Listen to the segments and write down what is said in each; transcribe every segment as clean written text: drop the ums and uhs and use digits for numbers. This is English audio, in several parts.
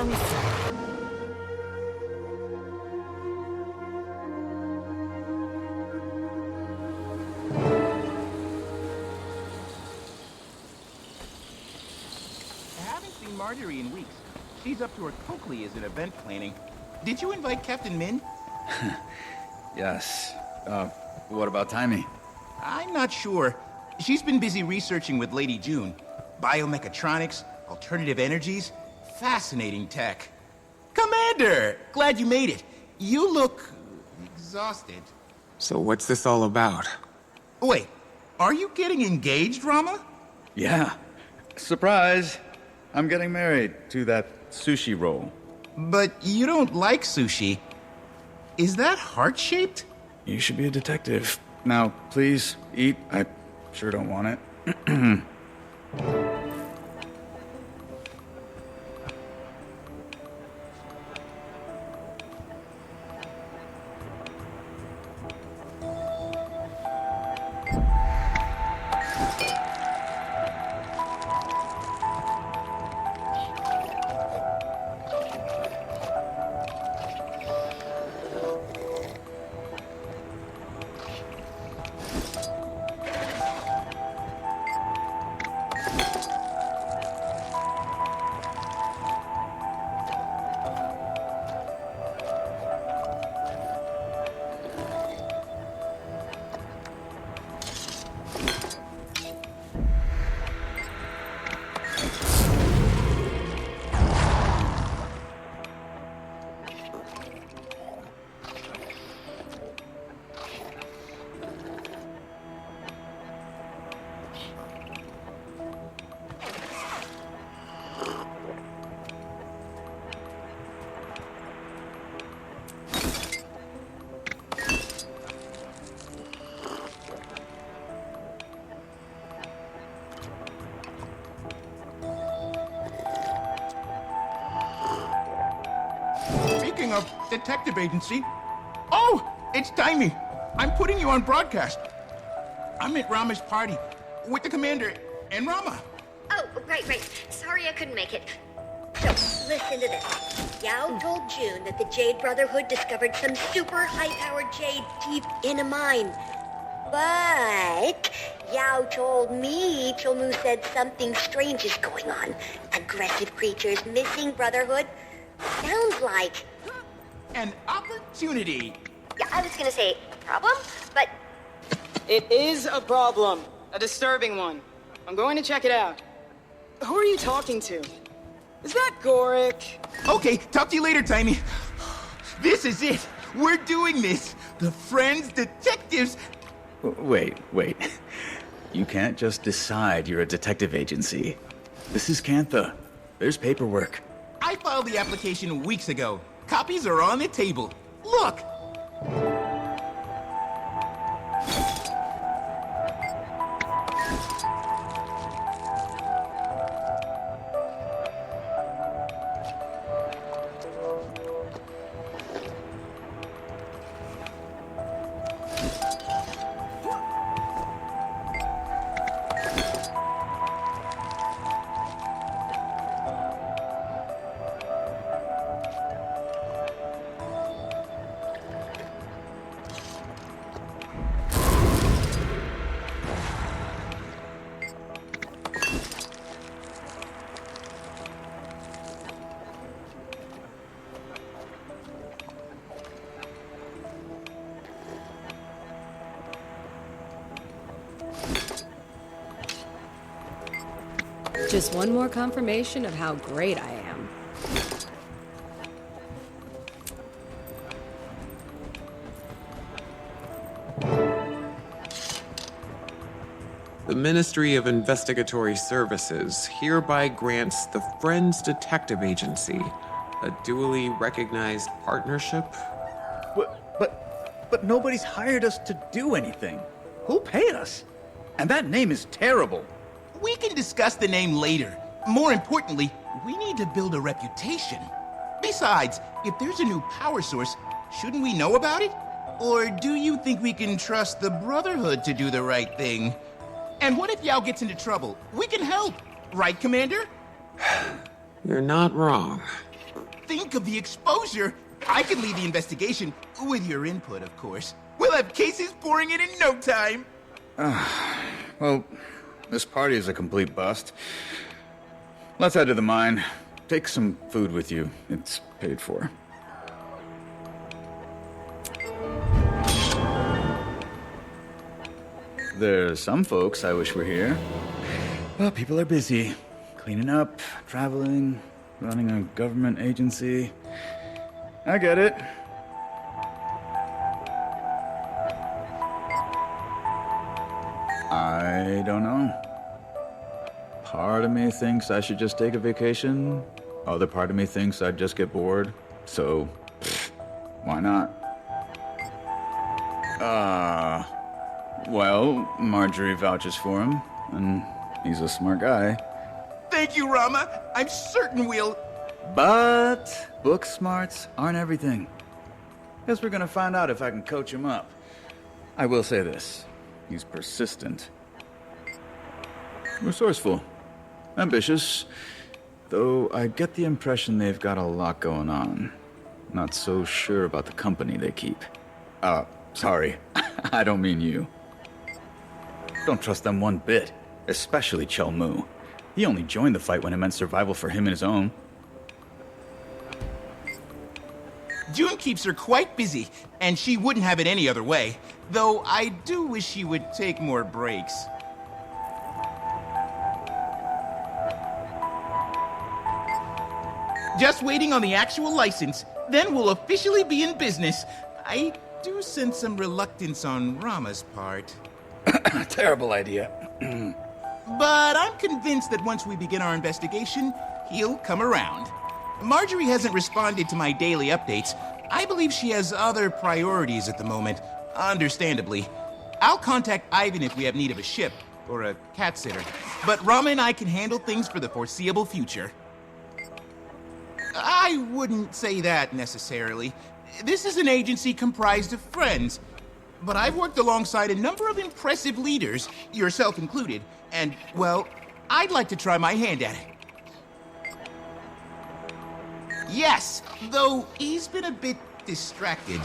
shall we say? I haven't seen Marjorie in weeks. She's up to her Coakley as an event planning. Did you invite Captain Min? Yes. What about Timmy? I'm not sure. She's been busy researching with Lady June. Biomechatronics, alternative energies, fascinating tech. Commander! Glad you made it. You look exhausted. So what's this all about? Wait, are you getting engaged, Rama? Yeah. Surprise! I'm getting married to that sushi roll. But you don't like sushi. Is that heart-shaped? You should be a detective. Now, please, eat. I sure don't want it. Speaking of detective agency... Oh, it's Timmy. I'm putting you on broadcast. I'm at Rama's party with the commander and Rama. Oh, right. Sorry I couldn't make it. So, listen to this. Yao told June that the Jade Brotherhood discovered some super high-powered jade deep in a mine. But Yao told me Chilmu said something strange is going on. Aggressive creatures, missing Brotherhood. Sounds like... An opportunity. Yeah, I was gonna say problem, but... It is a problem. A disturbing one. I'm going to check it out. Who are you talking to? Is that Gorik? Okay, talk to you later, Timmy. This is it. We're doing this. The Friends Detectives... Wait. You can't just decide you're a detective agency. This is Cantha. There's paperwork. I filed the application weeks ago. Copies are on the table. Look! Just one more confirmation of how great I am. The Ministry of Investigatory Services hereby grants the Friends Detective Agency a duly recognized partnership. But nobody's hired us to do anything. Who'll pay us? And that name is terrible. We can discuss the name later. More importantly, we need to build a reputation. Besides, if there's a new power source, shouldn't we know about it? Or do you think we can trust the Brotherhood to do the right thing? And what if Yao gets into trouble? We can help, right, Commander? You're not wrong. think of the exposure. I can lead the investigation, with your input, of course. We'll have cases pouring in no time. Well, this party is a complete bust. Let's head to the mine. Take some food with you. It's paid for. There's some folks I wish were here. Well, people are busy. Cleaning up, traveling, running a government agency. I get it. I don't know. Part of me thinks I should just take a vacation. Other part of me thinks I'd just get bored. So, why not? Well, Marjorie vouches for him, and he's a smart guy. Thank you, Rama. I'm certain we'll... But book smarts aren't everything. Guess we're gonna find out if I can coach him up. I will say this. He's persistent. Resourceful. Ambitious. Though I get the impression they've got a lot going on. Not so sure about the company they keep. Sorry. I don't mean you. Don't trust them one bit. Especially Chel Mu. He only joined the fight when it meant survival for him and his own. June keeps her quite busy, and she wouldn't have it any other way. Though I do wish she would take more breaks. Just waiting on the actual license, then we'll officially be in business. I do sense some reluctance on Rama's part. Terrible idea. But I'm convinced that once we begin our investigation, he'll come around. Marjorie hasn't responded to my daily updates. I believe she has other priorities at the moment, understandably. I'll contact Ivan if we have need of a ship, or a cat sitter. But Rama and I can handle things for the foreseeable future. I wouldn't say that necessarily. This is an agency comprised of friends. But I've worked alongside a number of impressive leaders, yourself included, and, well, I'd like to try my hand at it. Yes, though he's been a bit distracted.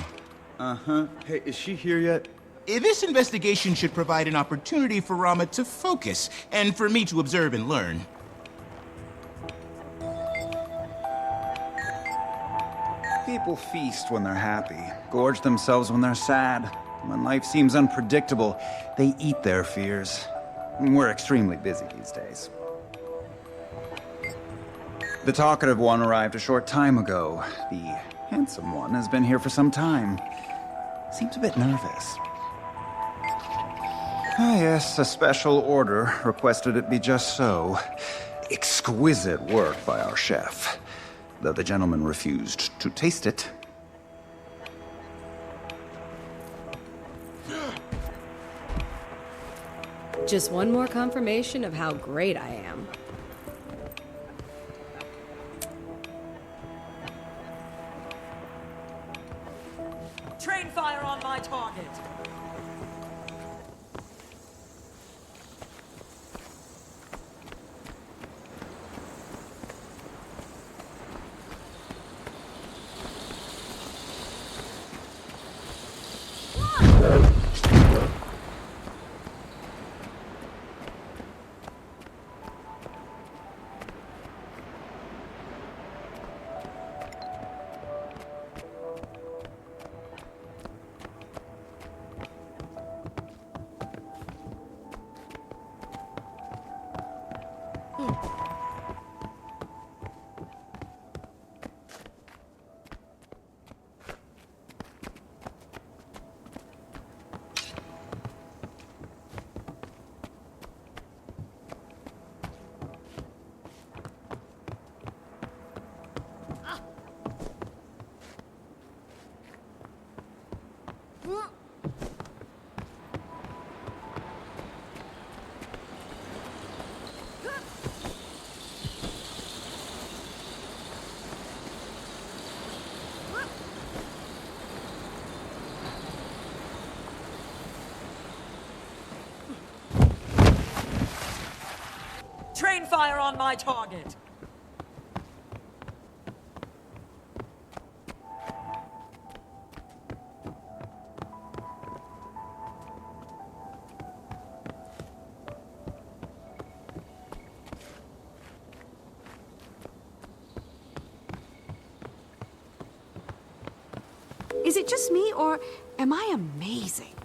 Uh-huh. Hey, is she here yet? This investigation should provide an opportunity for Rama to focus, and for me to observe and learn. People feast when they're happy, gorge themselves when they're sad. When life seems unpredictable, they eat their fears. We're extremely busy these days. The talkative one arrived a short time ago. The handsome one has been here for some time. Seems a bit nervous. Ah, yes, a special order requested it be just so. Exquisite work by our chef, though the gentleman refused to taste it. Just one more confirmation of how great I am. Train fire on my target! Train fire on my target! Is it just me, or am I amazing?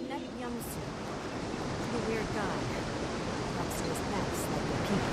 Met Youngsu, the weird guy. Talks to his pets like they're people.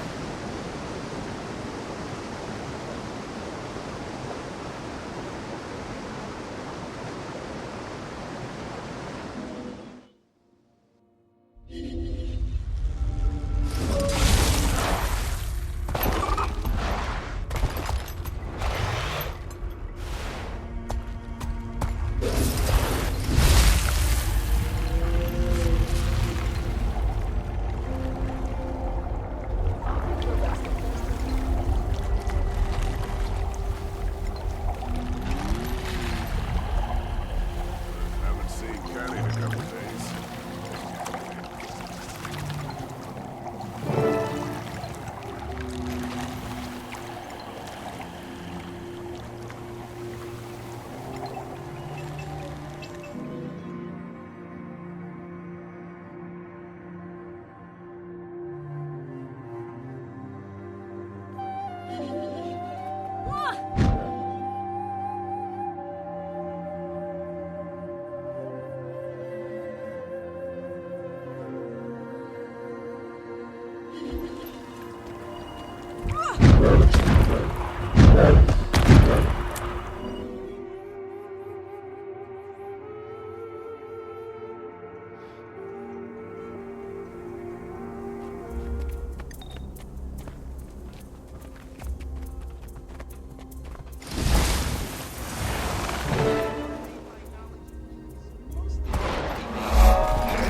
Haven't seen Kenny in a couple days.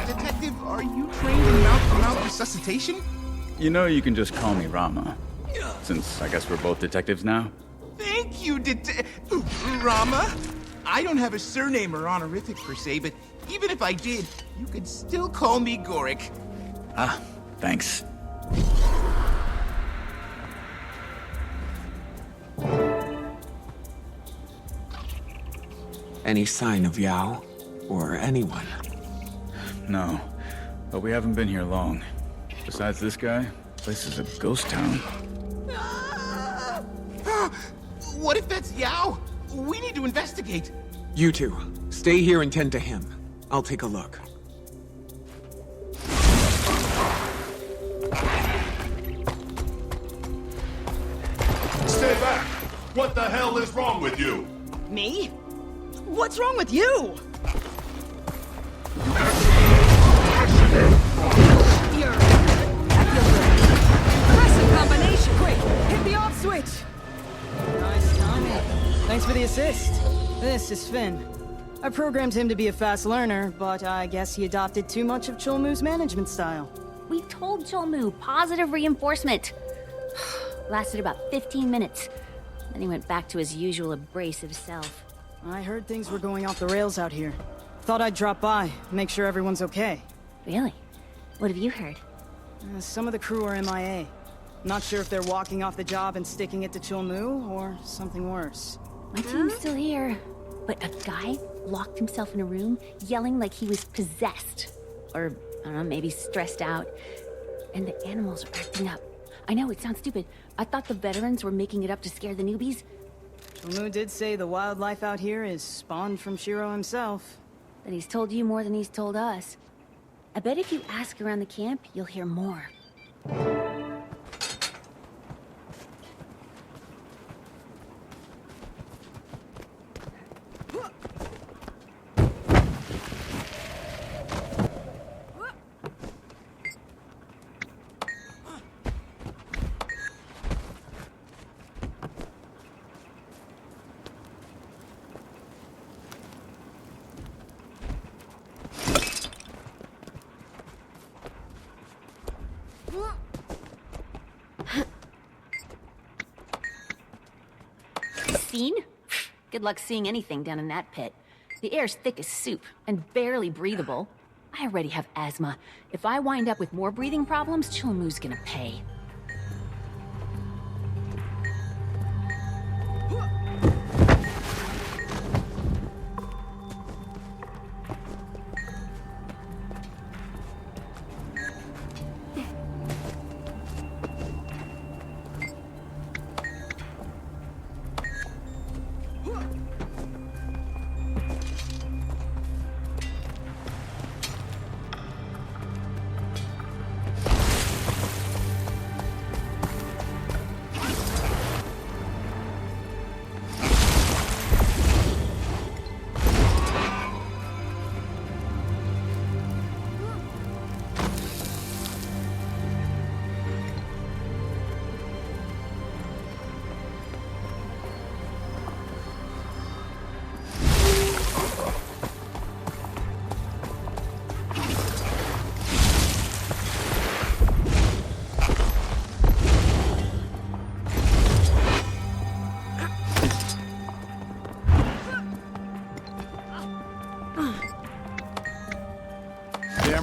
Detective, are you trained in mouth-to-mouth resuscitation? You know you can just call me Rama. Since I guess we're both detectives now. Thank you, Rama. I don't have a surname or honorific per se, but even if I did, you could still call me Gorik. Ah, thanks. Any sign of Yao? Or anyone? No, but we haven't been here long. Besides this guy, this is a ghost town. What if that's Yao? We need to investigate. You two, stay here and tend to him. I'll take a look. Stay back! What the hell is wrong with you? Me? What's wrong with you? Impressive combination. Quick, hit the off switch. Nice timing. Thanks for the assist. This is Finn. I programmed him to be a fast learner, but I guess he adopted too much of Cholmu's management style. We told Cholmu positive reinforcement. Lasted about 15 minutes. Then he went back to his usual abrasive self. I heard things were going off the rails out here. Thought I'd drop by, make sure everyone's okay. Really? What have you heard? Some of the crew are MIA. Not sure if they're walking off the job and sticking it to Cholmu, or something worse. My team's still here. But a guy locked himself in a room, yelling like he was possessed. Or, I don't know, maybe stressed out. And the animals are acting up. I know, it sounds stupid. I thought the veterans were making it up to scare the newbies. Cholmu did say the wildlife out here is spawned from Shiro himself. But he's told you more than he's told us. I bet if you ask around the camp, you'll hear more. Seen? Good luck seeing anything down in that pit. The air's thick as soup and barely breathable. I already have asthma. If I wind up with more breathing problems, Cholmu's gonna pay.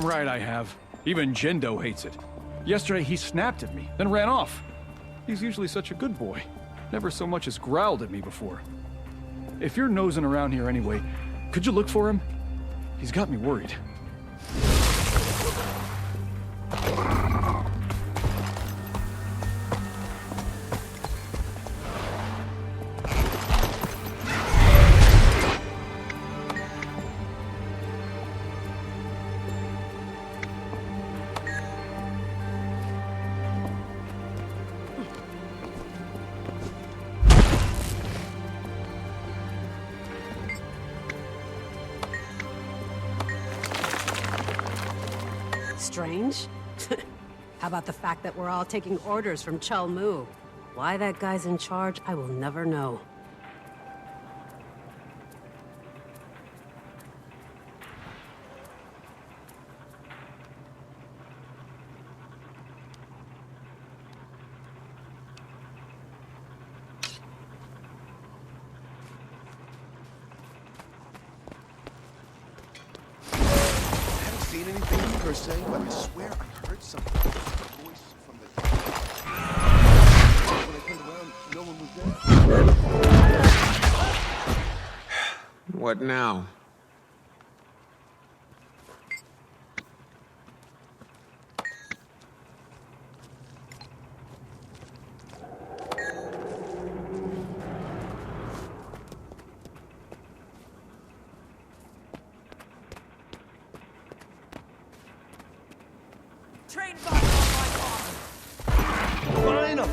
Damn right I have. Even Jindo hates it. Yesterday he snapped at me, then ran off. He's usually such a good boy. Never so much as growled at me before. If you're nosing around here anyway, could you look for him? He's got me worried. Strange? How about the fact that we're all taking orders from Chul Mu? Why that guy's in charge, I will never know. Seen anything per se, but I swear I heard something. A voice from the when I turned around, no one was there. What now? Train fire on my farm! Finally!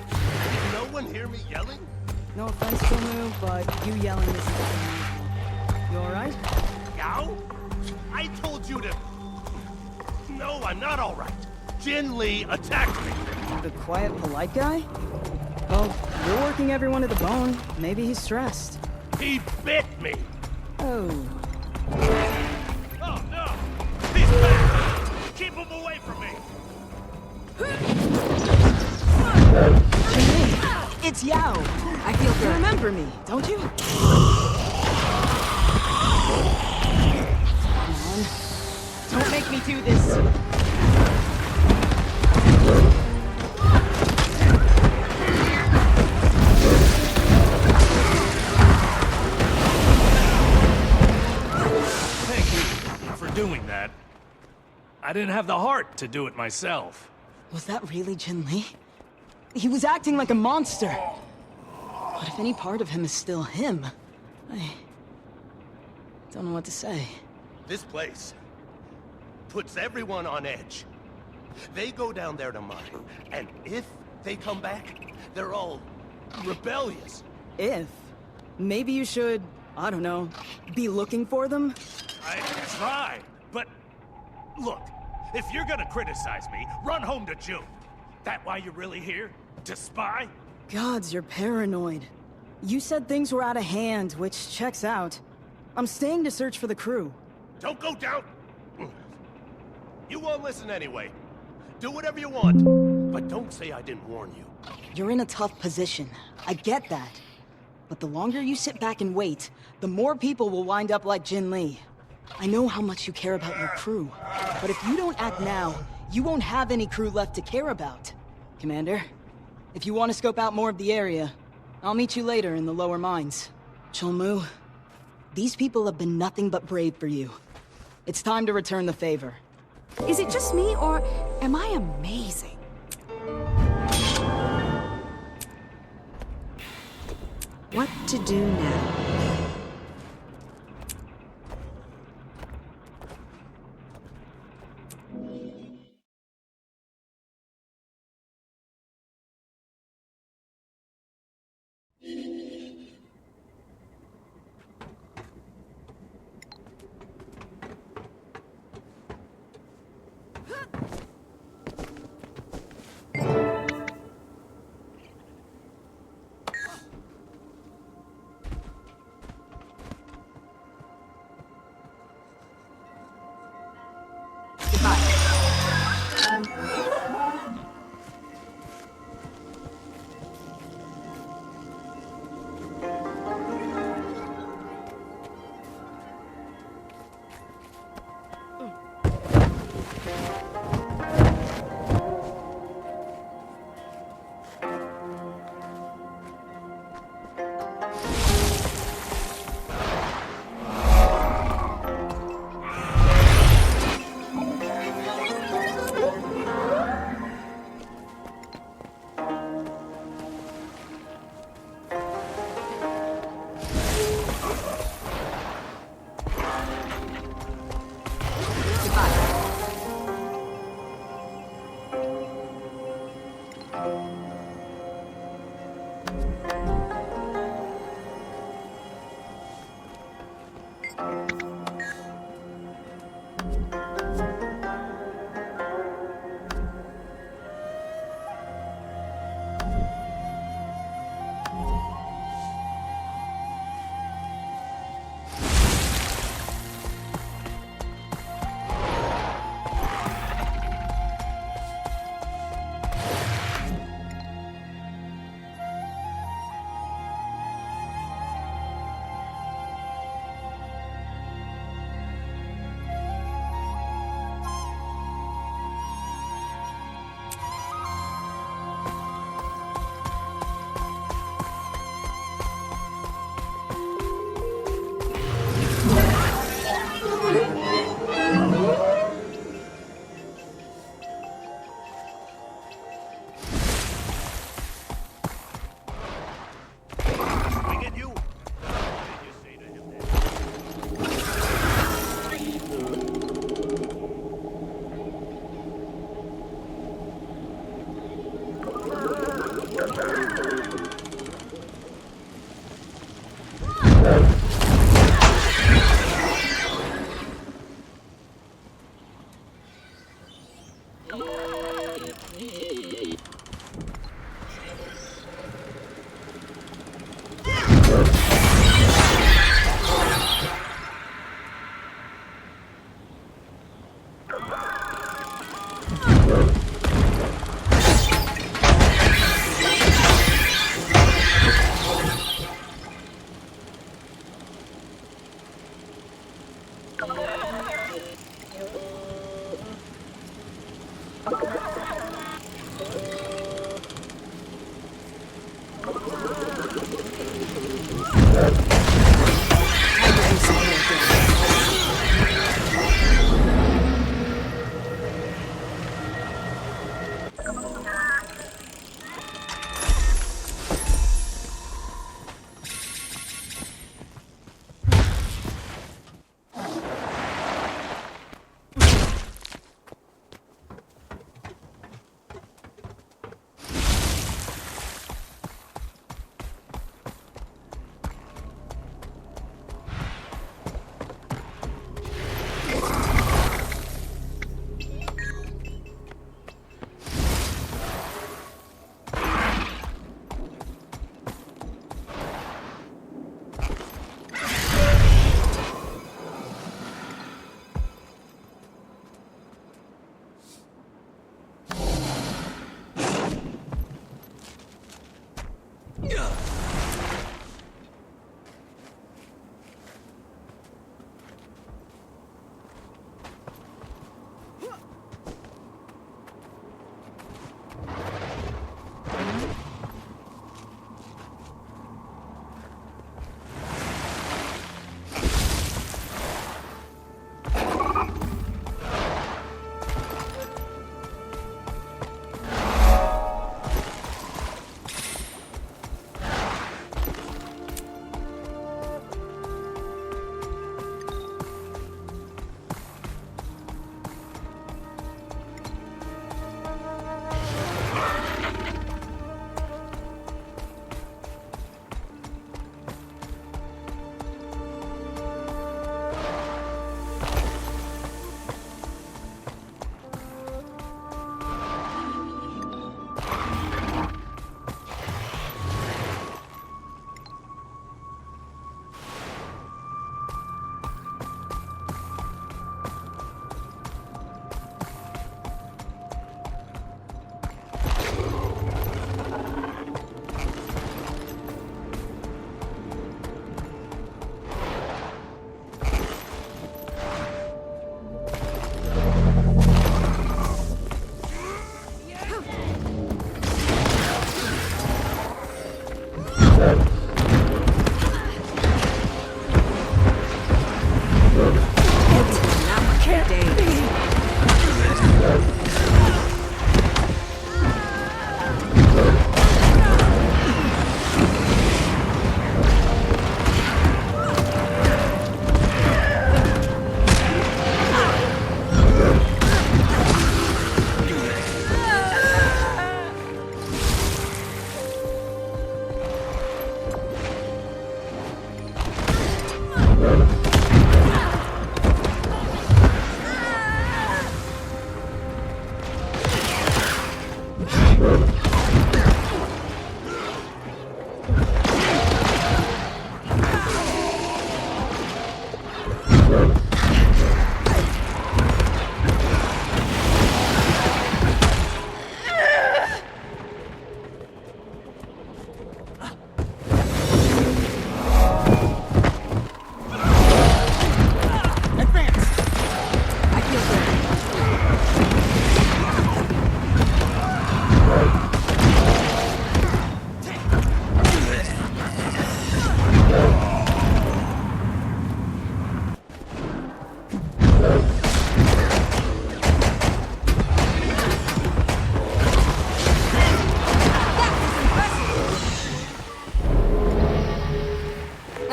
Did no one hear me yelling? No offense, Chul Mu, but you yelling isn't unusual. You alright? Yao? I told you to... No, I'm not alright. Jin Lee attacked me. The quiet, polite guy? Well, you're working everyone to the bone. Maybe he's stressed. He bit me. Oh. Oh no! He's back! Keep him away from me! It's Yao! I feel you remember me, don't you? Come on. Don't make me do this! Thank you for doing that. I didn't have the heart to do it myself. Was that really Jin Lee? He was acting like a monster. What if any part of him is still him? I don't know what to say. This place puts everyone on edge. They go down there to mine, and if they come back, they're all rebellious. If? Maybe you should, I don't know, be looking for them? I tried, but look, if you're gonna criticize me, run home to June. That why you're really here? To spy? Gods, you're paranoid. You said things were out of hand, which checks out. I'm staying to search for the crew. Don't go down! You won't listen anyway. Do whatever you want, but don't say I didn't warn you. You're in a tough position. I get that. But the longer you sit back and wait, the more people will wind up like Jin Lee. I know how much you care about your crew, but if you don't act now, you won't have any crew left to care about. Commander, if you want to scope out more of the area, I'll meet you later in the lower mines. Chul Mu, these people have been nothing but brave for you. It's time to return the favor. Is it just me, or am I amazing? What to do now?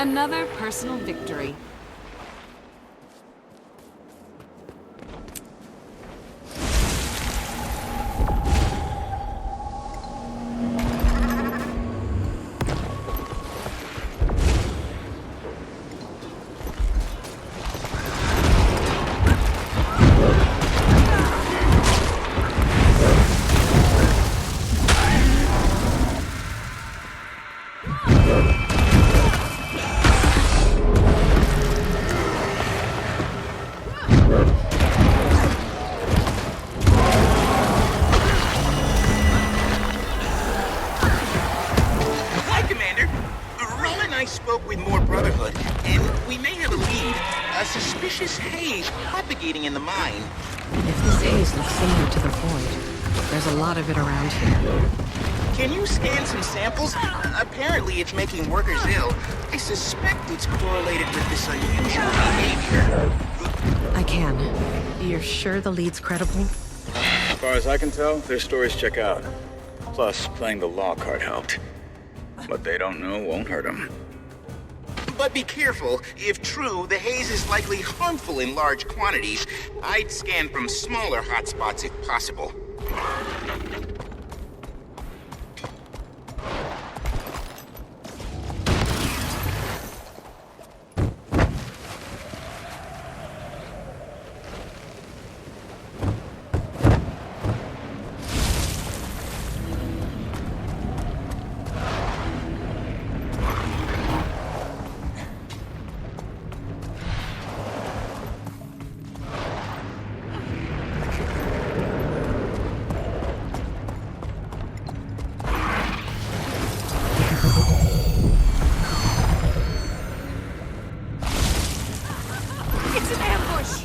Another personal victory. spoke with more Brotherhood, and we may have a lead. A suspicious haze propagating in the mine. If this haze looks similar to the void, there's a lot of it around here. Can you scan some samples? Apparently it's making workers ill. I suspect it's correlated with this unusual behavior. I can. You're sure the lead's credible? As far as I can tell, their stories check out. Plus, playing the law card helped. What they don't know won't hurt them. But be careful. If true, the haze is likely harmful in large quantities. I'd scan from smaller hotspots if possible. It's an ambush!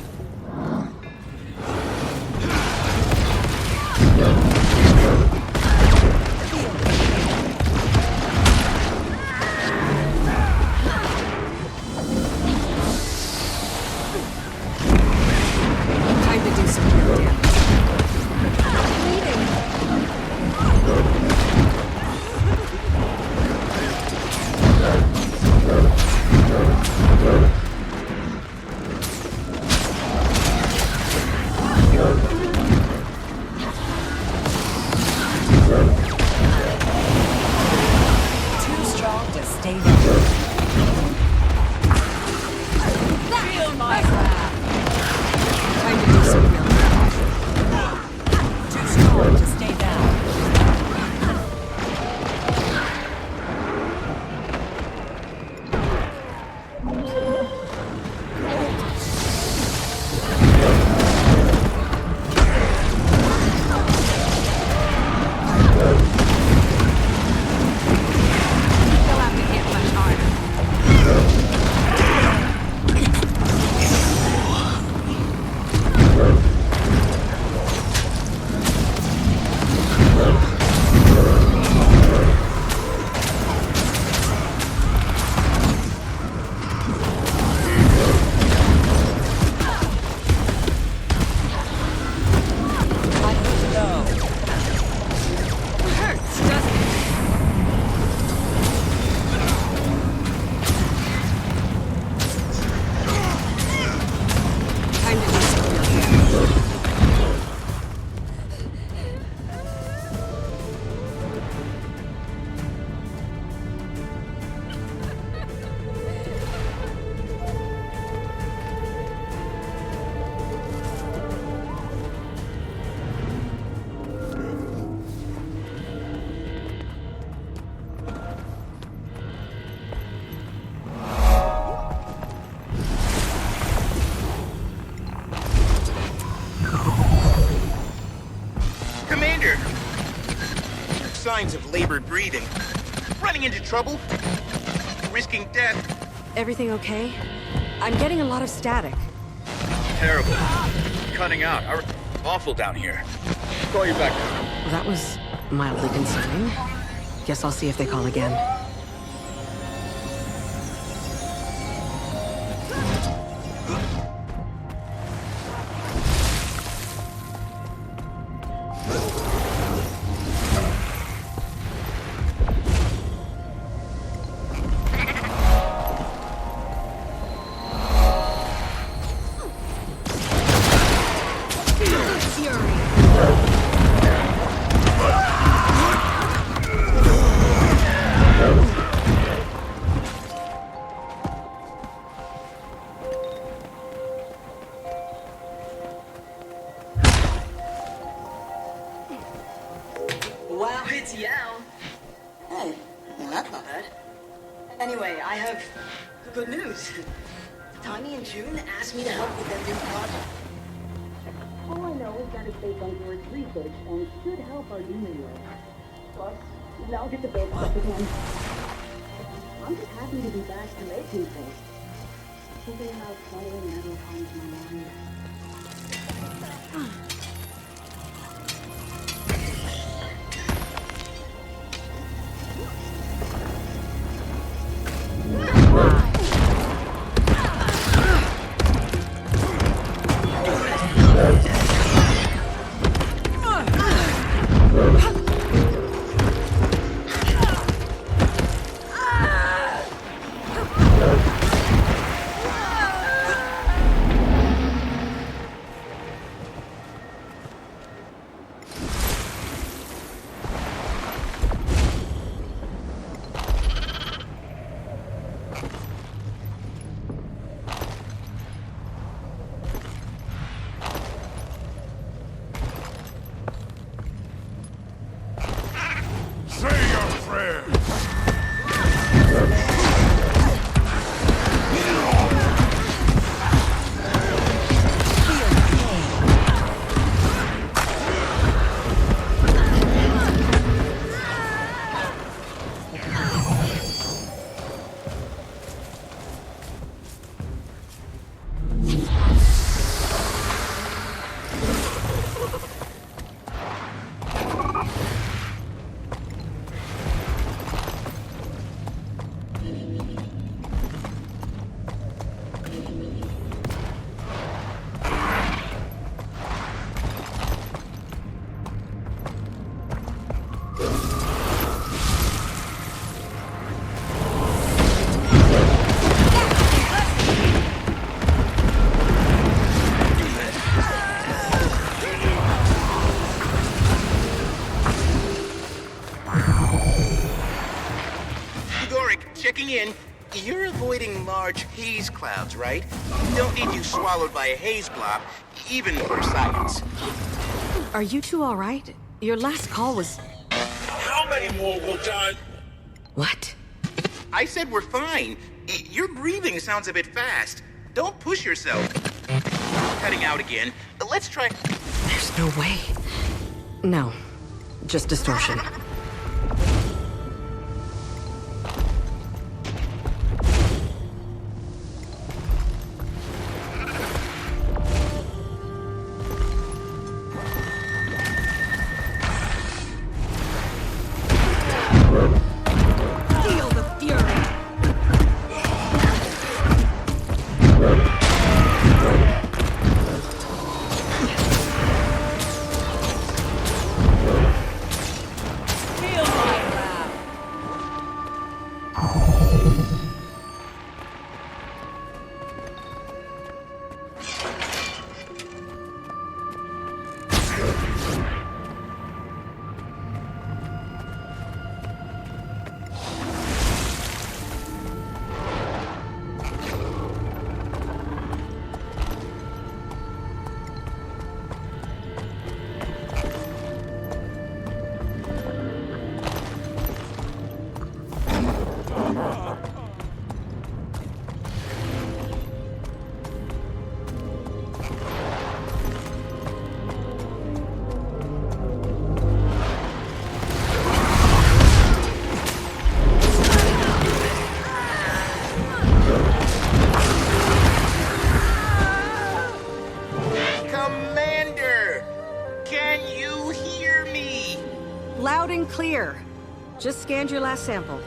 Time to do some real damage. Too strong to stay there. Feel my wrath. Time to do some real damage. Too strong to stay down. They'll have to hit much harder. I don't know. Hurts, doesn't it? Time to do some real damage. Commander! Signs of labored breathing. Running into trouble? Risking death? Everything okay? I'm getting a lot of static. Terrible. Cutting out. Awful down here. Call you back. Well, that was mildly concerning. Guess I'll see if they call again. Wow, it's Yao. Oh, well, that's not bad. Anyway, I have good news. Tiny and June asked me to help with their new project. All I know is that it's based on George's research and should help our junior year. Plus, I'll get the build up again. I'm just happy to be back to make toothpaste. Something about following never comes to my mind. Checking in. You're avoiding large haze clouds, right? Don't need you swallowed by a haze blob, even for science. Are you two all right? Your last call was... How many more will die? What? I said we're fine. Your breathing sounds a bit fast. Don't push yourself. Cutting out again. Let's try... There's no way. No. Just distortion. Feel the fury! Feel my wrath! Commander! Can you hear me? Loud and clear. Just scanned your last sample.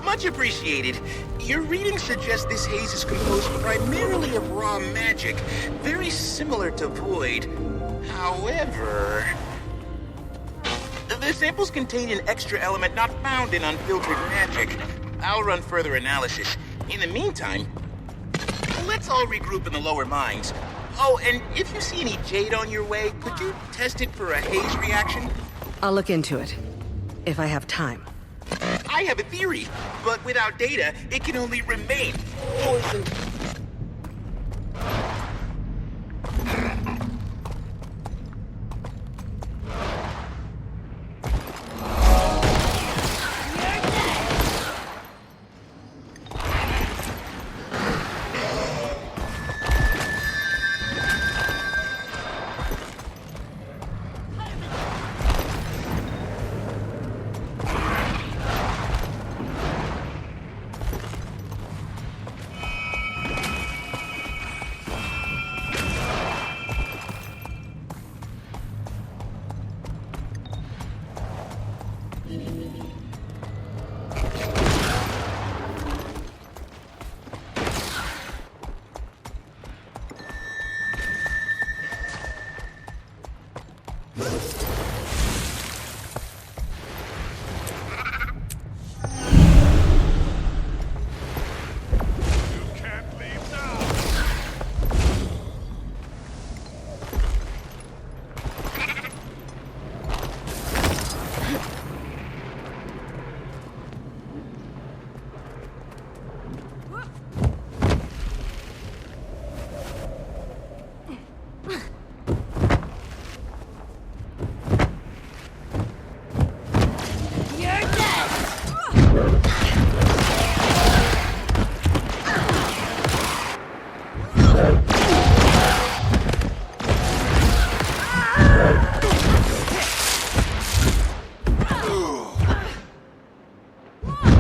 Much appreciated. Your readings suggest this haze is composed primarily of raw magic, very similar to Void. However... the samples contain an extra element not found in unfiltered magic. I'll run further analysis. In the meantime, let's all regroup in the lower mines. Oh, and if you see any jade on your way, could you test it for a haze reaction? I'll look into it. If I have time. I have a theory, but without data, it can only remain poison.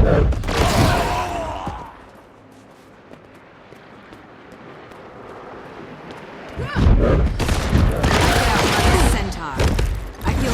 Centaur. I feel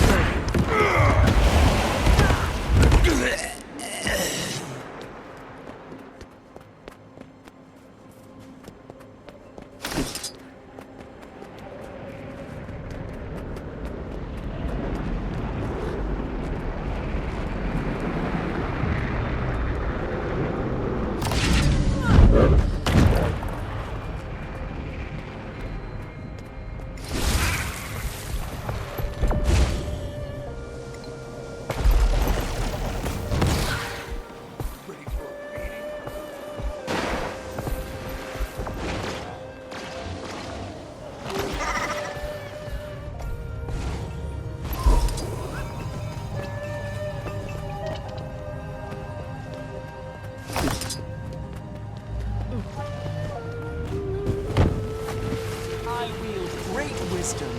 I wield great wisdom.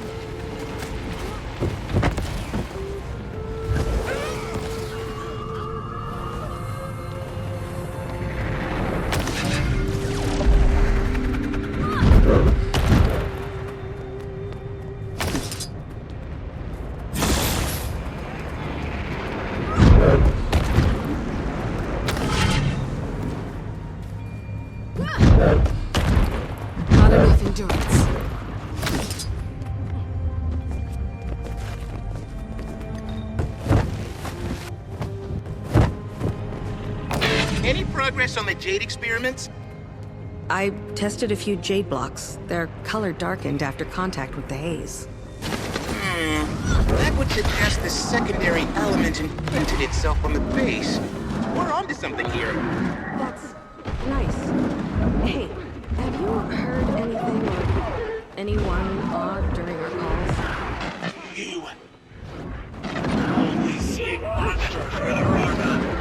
not enough endurance. Any progress on the Jade experiments? I tested a few jade blocks. Their color darkened after contact with the haze. That would suggest the secondary element imprinted itself on the base. We're onto something here. That's nice. Hey, have you heard anything or anyone odd during our calls? You only see monsters where there are none.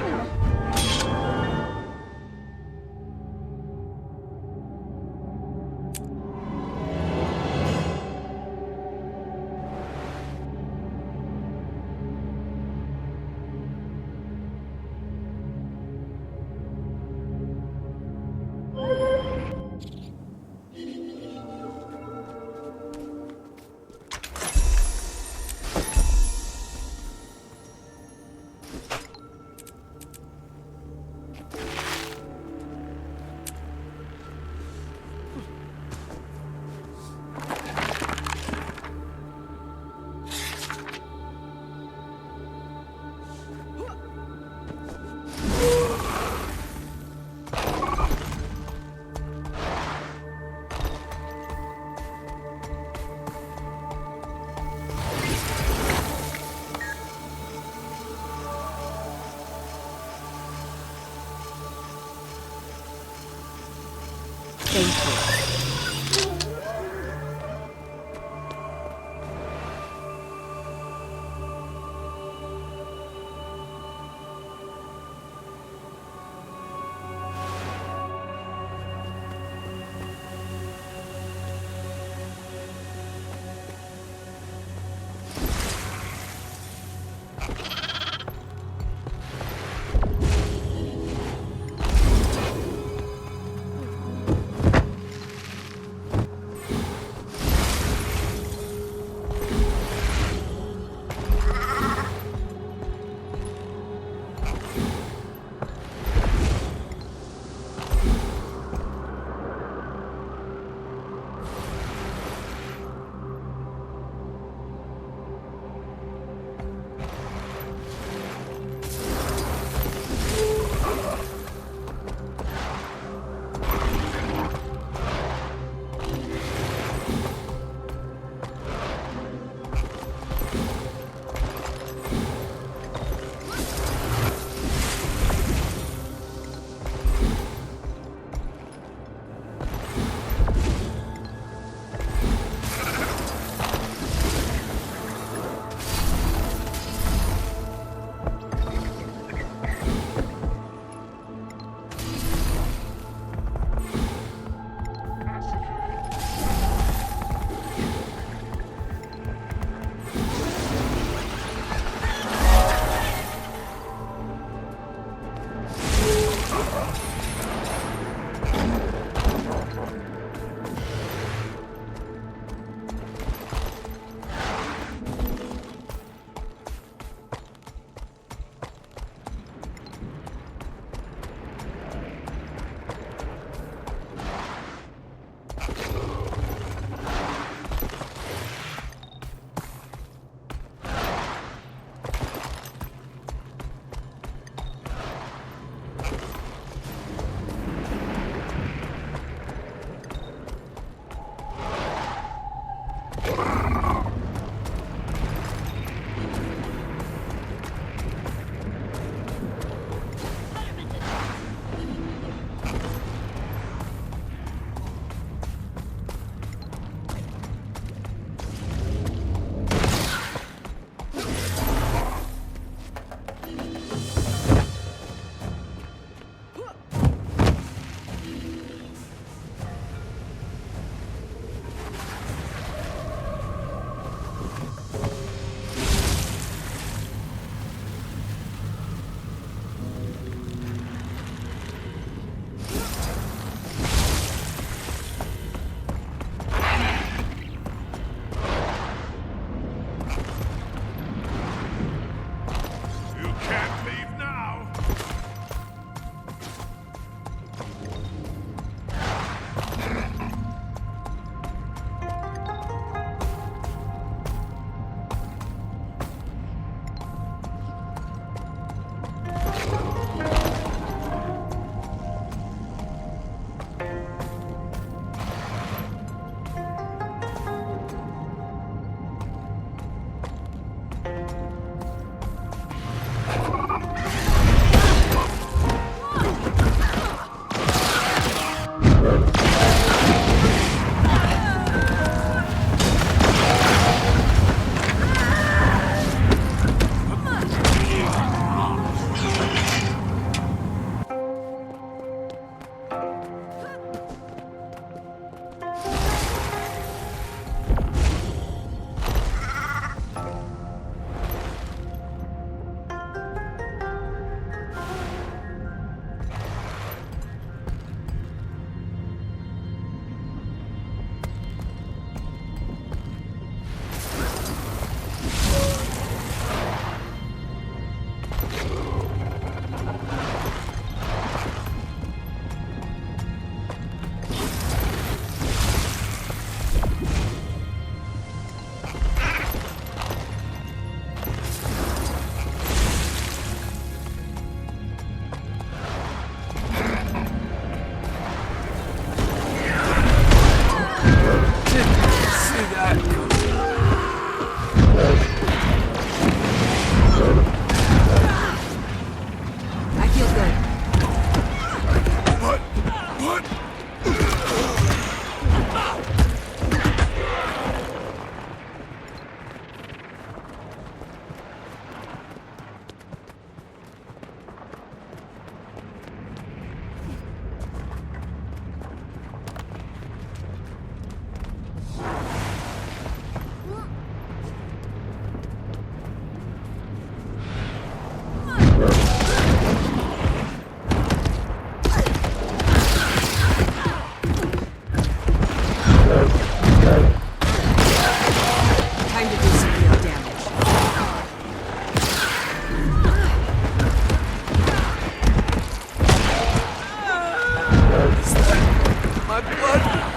My blood!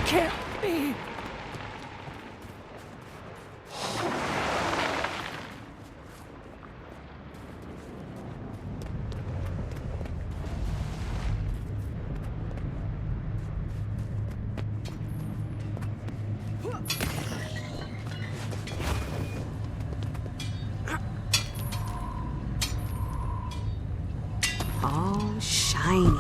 Can't be. All shiny.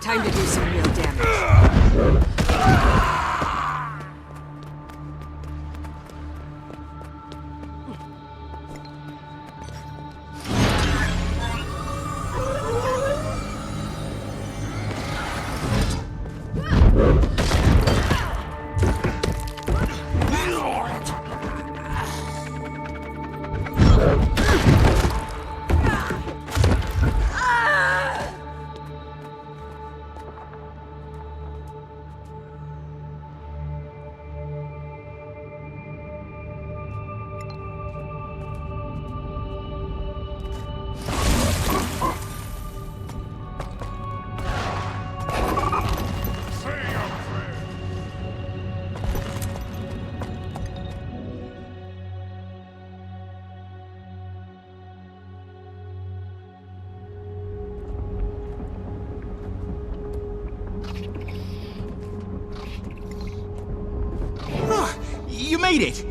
Time to do some real damage. You made it!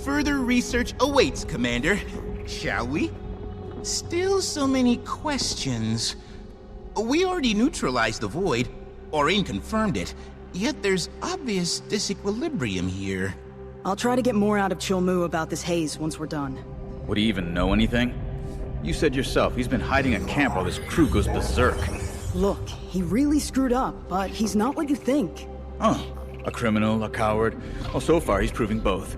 Further research awaits, Commander. Shall we? Still so many questions. We already neutralized the void, Aurane confirmed it, yet there's obvious disequilibrium here. I'll try to get more out of Chilmu about this haze once we're done. Would he even know anything? You said yourself, he's been hiding at camp while this crew goes berserk. Look, he really screwed up, but he's not what you think. Huh. A criminal, a coward. Well, so far he's proving both.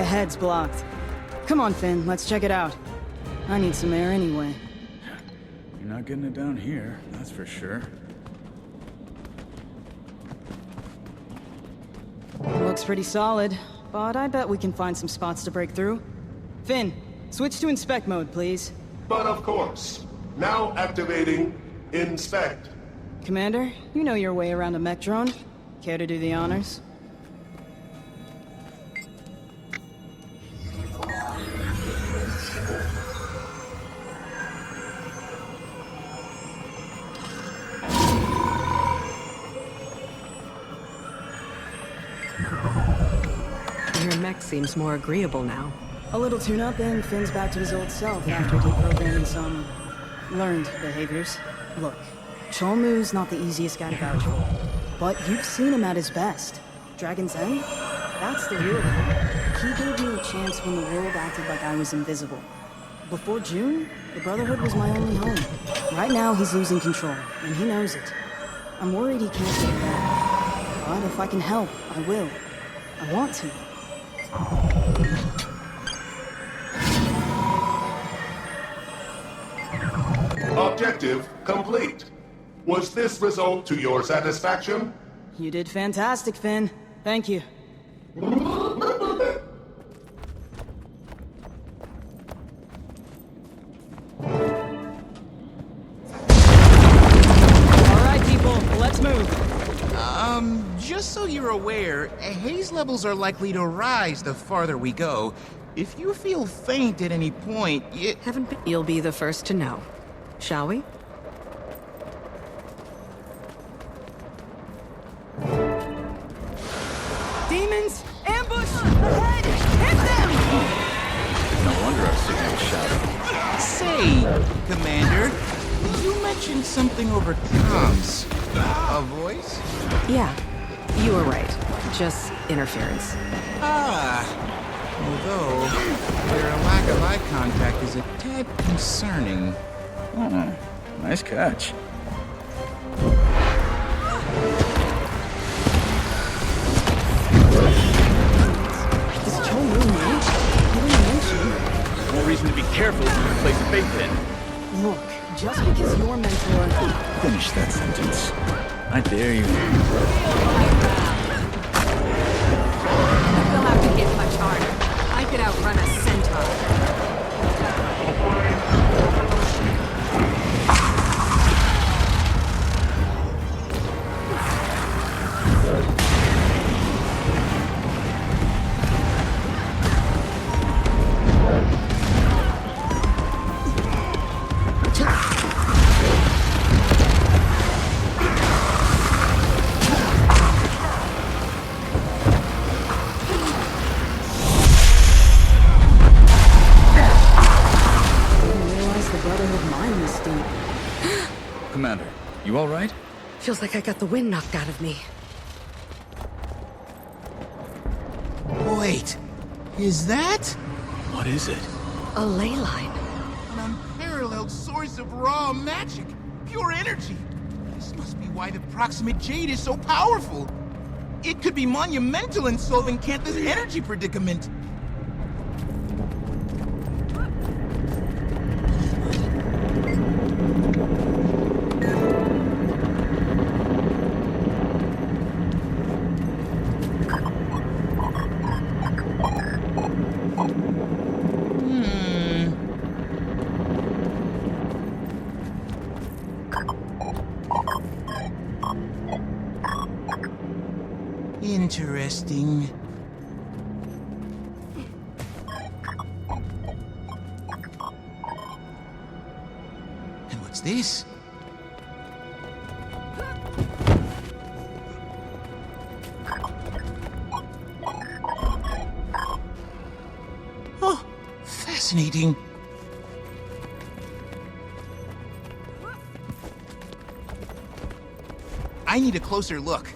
Head's blocked. Come on, Finn, let's check it out. I need some air anyway. You're not getting it down here, that's for sure. Looks pretty solid, but I bet we can find some spots to break through. Finn, switch to inspect mode, please. But of course. Now activating inspect. Commander, you know your way around a mech drone. Care to do the honors? Your mech seems more agreeable now. A little tune-up and Finn's back to his old self after deprogramming some learned behaviors. Look, Cholmu's not the easiest guy to vouch for, but you've seen him at his best. Dragon's End? That's the real one. He gave me a chance when the world acted like I was invisible. Before June, the Brotherhood was my only home. Right now, he's losing control, and he knows it. I'm worried he can't get it back. But if I can help, I will. I want to. Objective complete. Was this result to your satisfaction? You did fantastic, Finn. Thank you. Alright, people, let's move. Just so you're aware, haze levels are likely to rise the farther we go. If you feel faint at any point, You'll be the first to know. Shall we? Demons! Ambush! Ahead! Hit them! No wonder our signal was shouting. Say, Commander, you mentioned something over comms. A voice? Yeah, you were right. Just interference. Although, their lack of eye contact is a tad concerning. Oh, nice catch. Is Cholmu new? You didn't mention. More reason to be careful if you place faith in. Look, just because your mentor... Finish that sentence. I dare you. You'll have to hit much harder. I could outrun a centaur. Commander, you all right? Feels like I got the wind knocked out of me. Wait, is that? What is it? A ley line. An unparalleled source of raw magic, pure energy. This must be why the proximate jade is so powerful. It could be monumental in solving Cantha's energy predicament. Interesting. And what's this? Oh, fascinating. I need a closer look.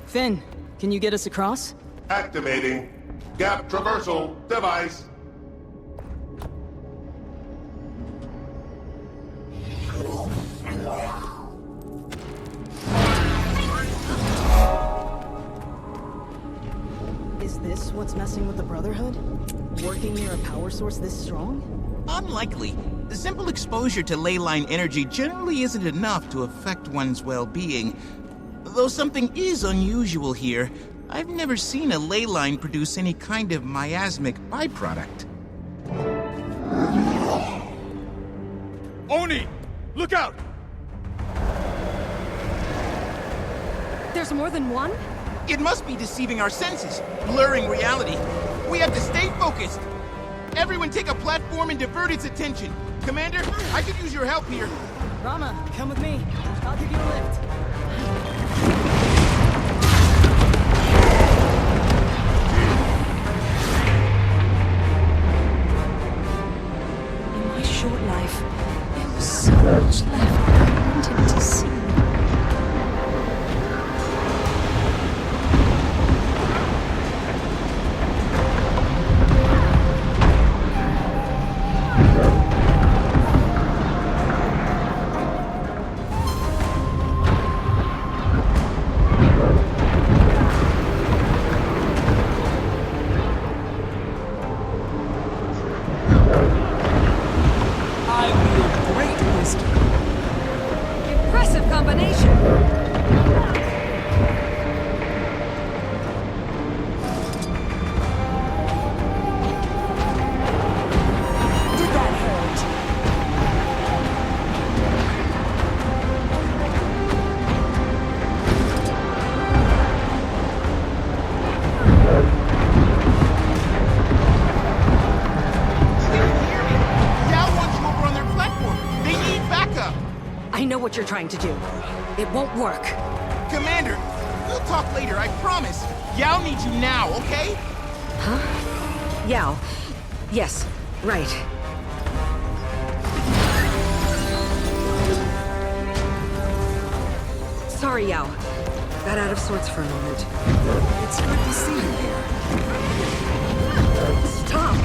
Finn, can you get us across? Activating gap traversal device. Is this what's messing with the Brotherhood? Working near a power source this strong? Unlikely. The simple exposure to ley line energy generally isn't enough to affect one's well-being. Though something is unusual here. I've never seen a ley line produce any kind of miasmic byproduct. Oni! Look out! There's more than one? It must be deceiving our senses, blurring reality. We have to stay focused. Everyone take a platform and divert its attention. Commander, I could use your help here. Rama, come with me. I'll give you a lift. trying to do. It won't work. Commander, we'll talk later, I promise. Yao needs you now, okay? Huh? Yao. Yes, right. Sorry, Yao. Got out of sorts for a moment. It's good to see you here. Stop!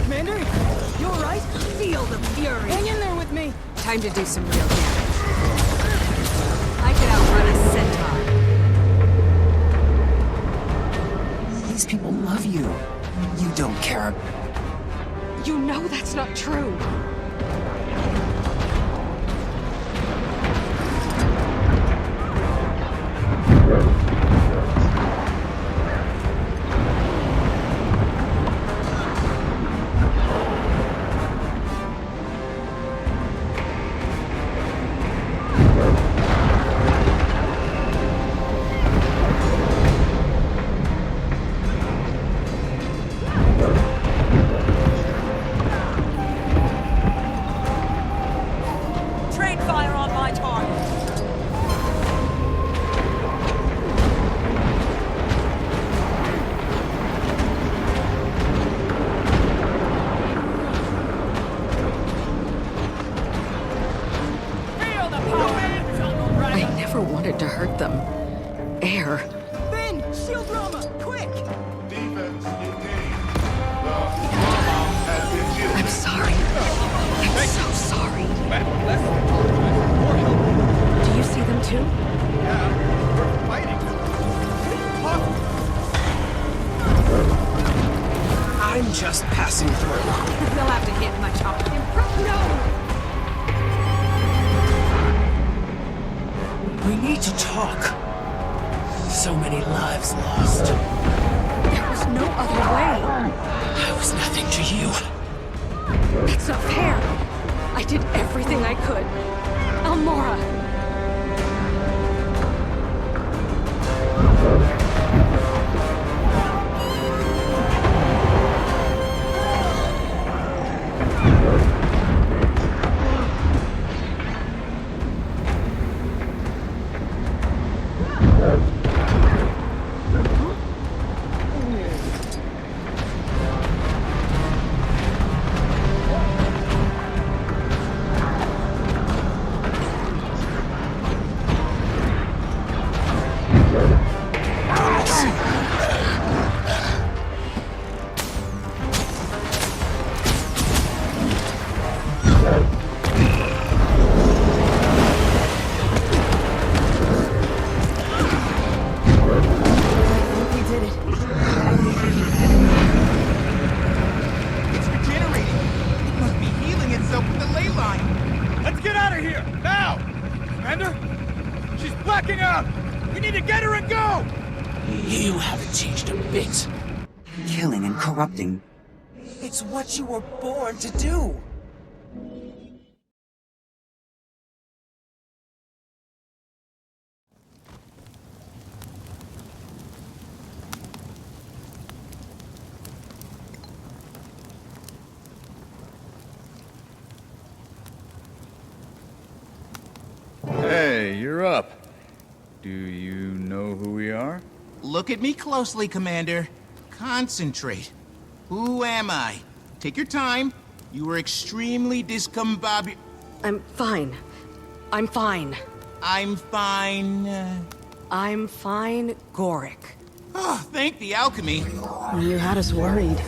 Commander, you alright? Feel the fury! Hang in there with me! Time to do some real damage. I could outrun a centaur. These people love you. You don't care. You know that's not true. Train fire on my target. Feel the power! I never wanted to hurt them. Air. Ben! Shield Rama! Quick! Defense engaged. The Rama has been shielded. I'm sorry. I'm so sorry. Do you see them too? We're fighting. I'm just passing through. You'll have to get much harder. No! We need to talk. So many lives lost. There was no other way. I was nothing to you. It's not fair. I did everything I could. Almora. It's regenerating. It must be healing itself with the ley line. Let's get out of here! Now! Commander? She's blacking out! We need to get her and go! You haven't changed a bit. Killing and corrupting. It's what you were born to do. Hey, you're up. Do you know who we are? Look at me closely, Commander. Concentrate. Who am I? Take your time. You were extremely discombobulated. I'm fine. I'm fine. I'm fine. I'm fine, Gorik. Oh, thank the alchemy. You had us worried.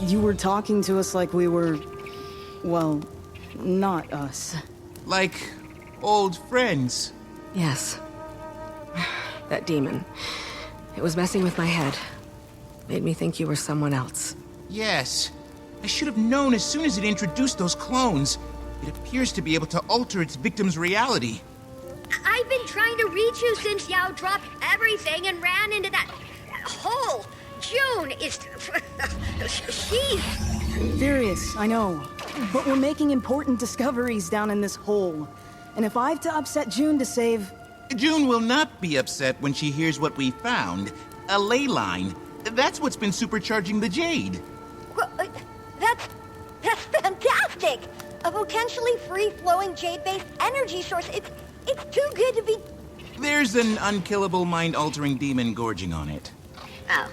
You were talking to us like we were... well, not us. Like old friends. Yes. That demon. It was messing with my head. Made me think you were someone else. Yes. I should have known as soon as it introduced those clones. It appears to be able to alter its victim's reality. I've been trying to reach you since Yao dropped everything and ran into that hole. June is... she's... Furious, I know. But we're making important discoveries down in this hole. And if I have to upset June to save... June will not be upset when she hears what we found. A ley line. That's what's been supercharging the Jade. Well, that's fantastic! A potentially free-flowing jade-based energy source. It's It's too good to be... There's an unkillable mind-altering demon gorging on it. Oh.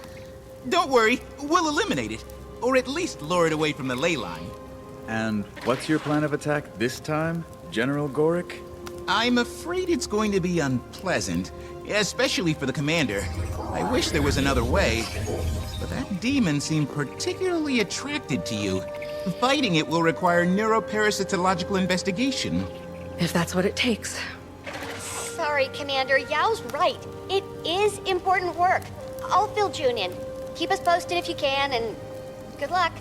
Don't worry, we'll eliminate it. Or at least lure it away from the ley line. And what's your plan of attack this time, General Gorick? I'm afraid it's going to be unpleasant, especially for the commander. I wish there was another way, but that demon seemed particularly attracted to you. Fighting it will require neuroparasitological investigation. If that's what it takes. Sorry, Commander. Yao's right. It is important work. I'll fill June in. Keep us posted if you can, and good luck.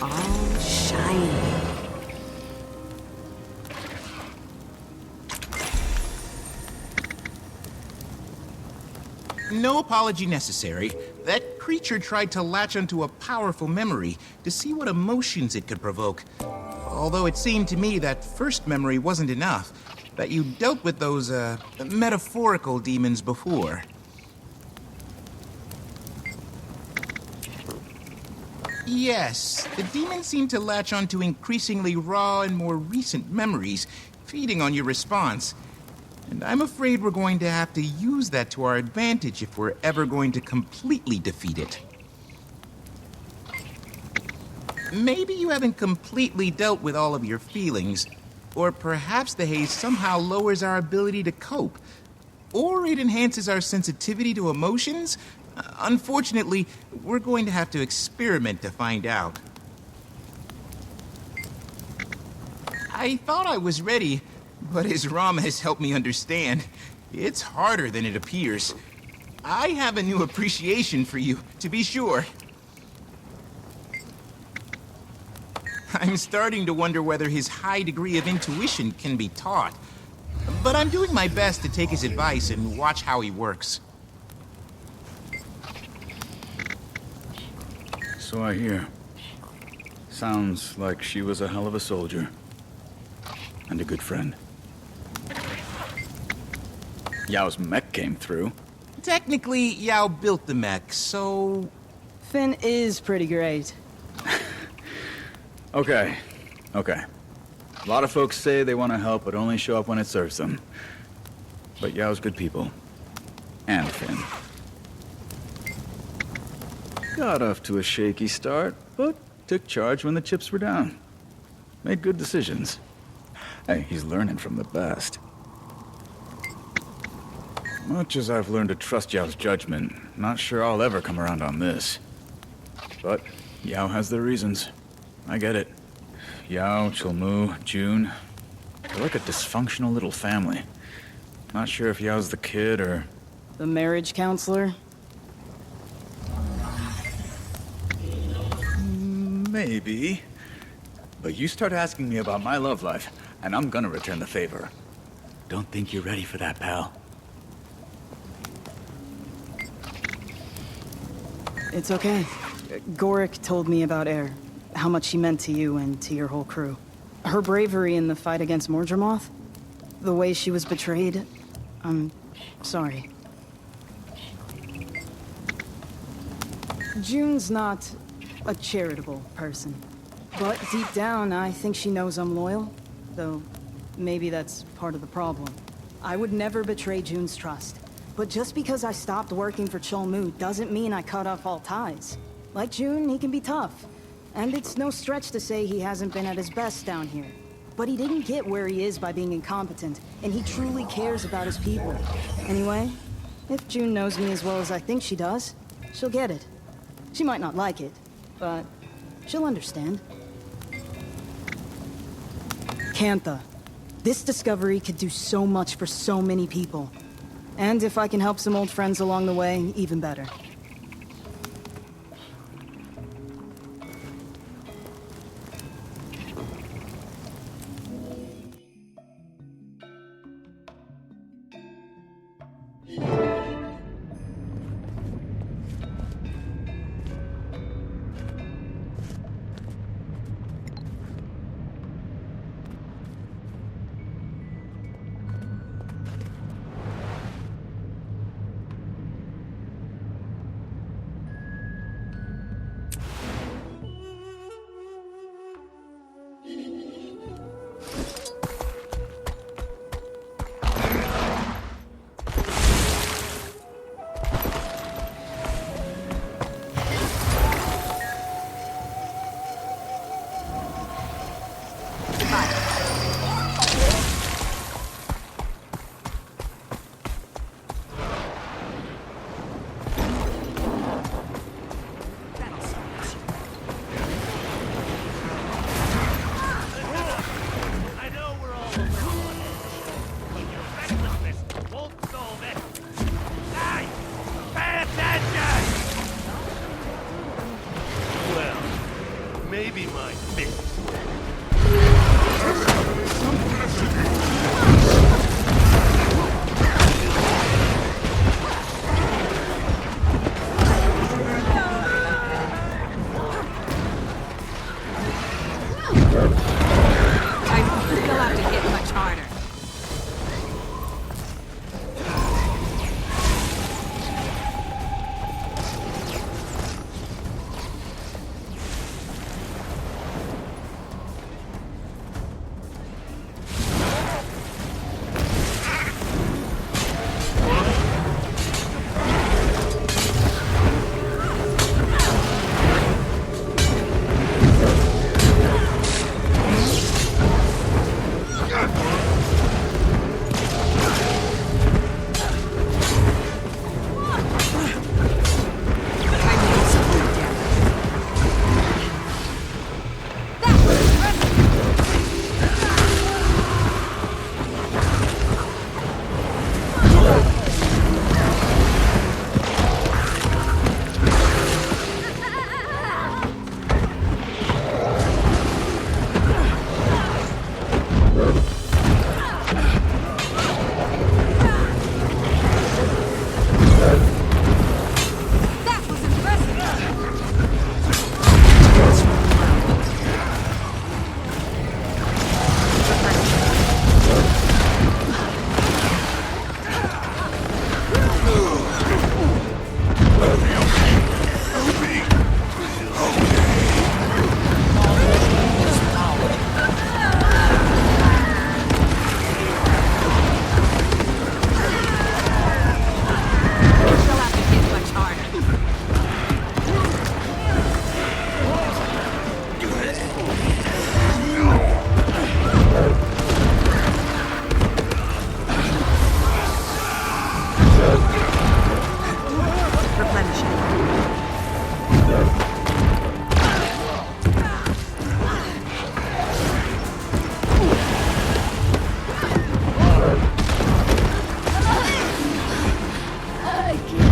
All shiny. No apology necessary. That creature tried to latch onto a powerful memory to see what emotions it could provoke. Although it seemed to me that first memory wasn't enough, that you dealt with those, metaphorical demons before. Yes, the demons seem to latch onto increasingly raw and more recent memories, feeding on your response. And I'm afraid we're going to have to use that to our advantage if we're ever going to completely defeat it. Maybe you haven't completely dealt with all of your feelings, or perhaps the haze somehow lowers our ability to cope, or it enhances our sensitivity to emotions. Unfortunately, we're going to have to experiment to find out. I thought I was ready, but as Rama has helped me understand, it's harder than it appears. I have a new appreciation for you, to be sure. I'm starting to wonder whether his high degree of intuition can be taught. But I'm doing my best to take his advice and watch how he works. So I hear. Sounds like she was a hell of a soldier. And a good friend. Yao's mech came through. Technically, Yao built the mech, so... Finn is pretty great. Okay. A lot of folks say they want to help, but only show up when it serves them. But Yao's good people. And Finn. Got off to a shaky start, but took charge when the chips were down. Made good decisions. Hey, he's learning from the best. Much as I've learned to trust Yao's judgment, not sure I'll ever come around on this. But Yao has their reasons. I get it. Yao, Chilmu, June. They're like a dysfunctional little family. Not sure if Yao's the kid or... The marriage counselor? Maybe. But you start asking me about my love life, and I'm gonna return the favor. Don't think you're ready for that, pal. It's okay. Gorick told me about Air. How much she meant to you and to your whole crew. Her bravery in the fight against Mordremoth. The way she was betrayed. I'm sorry. June's not a charitable person. But deep down, I think she knows I'm loyal. Though, maybe that's part of the problem. I would never betray June's trust. But just because I stopped working for Chilmu doesn't mean I cut off all ties. Like June, he can be tough. And it's no stretch to say he hasn't been at his best down here. But he didn't get where he is by being incompetent, and he truly cares about his people. Anyway, if June knows me as well as I think she does, she'll get it. She might not like it, but she'll understand. Cantha. This discovery could do so much for so many people. And if I can help some old friends along the way, even better.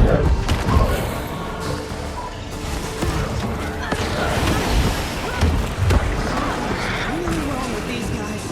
Really wrong with these guys.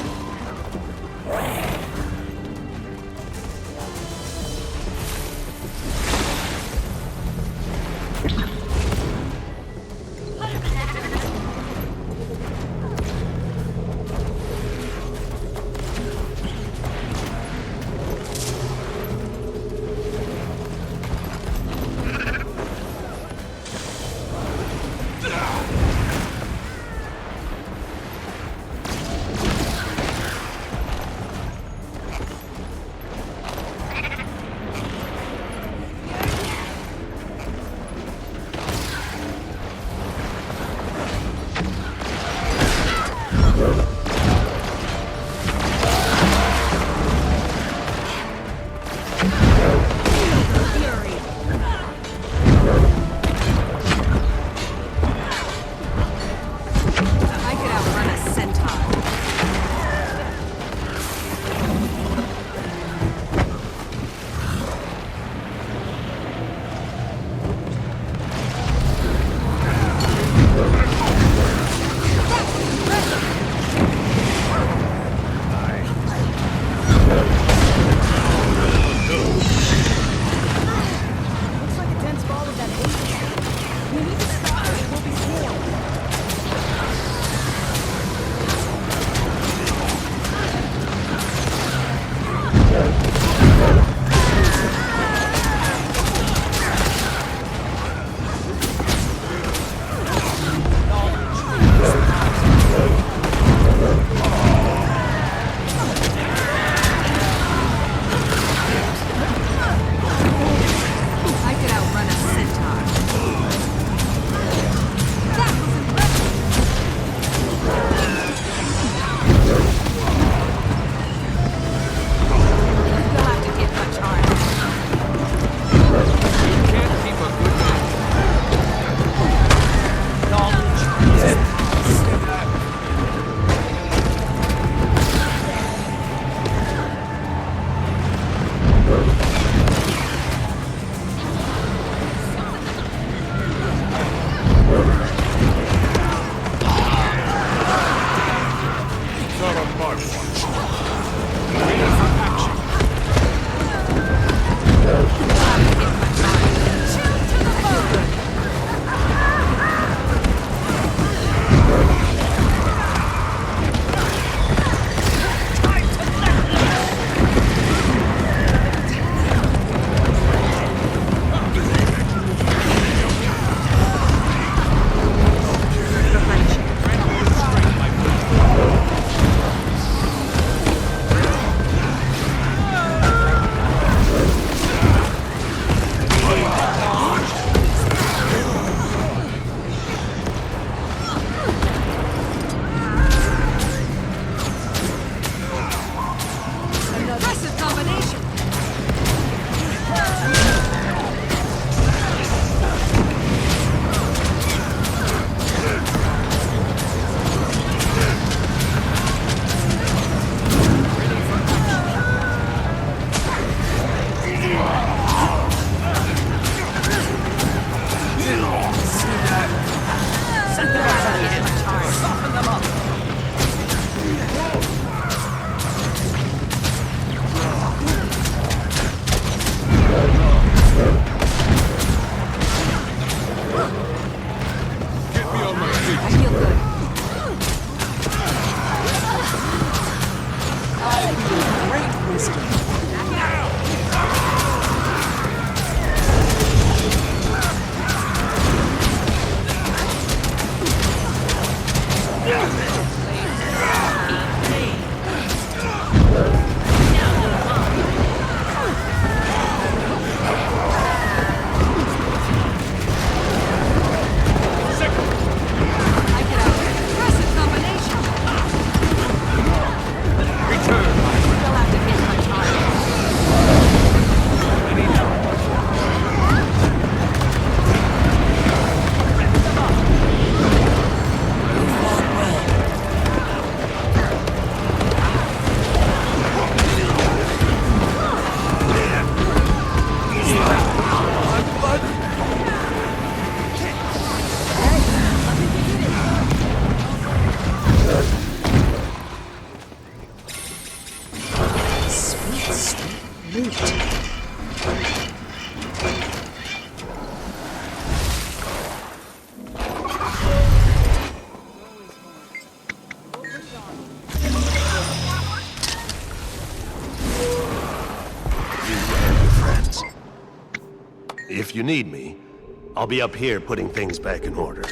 If you need me, I'll be up here putting things back in order.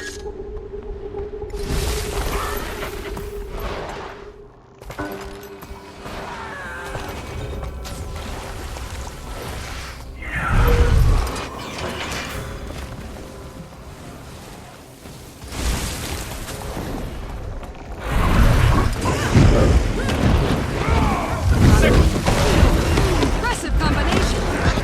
Impressive combination.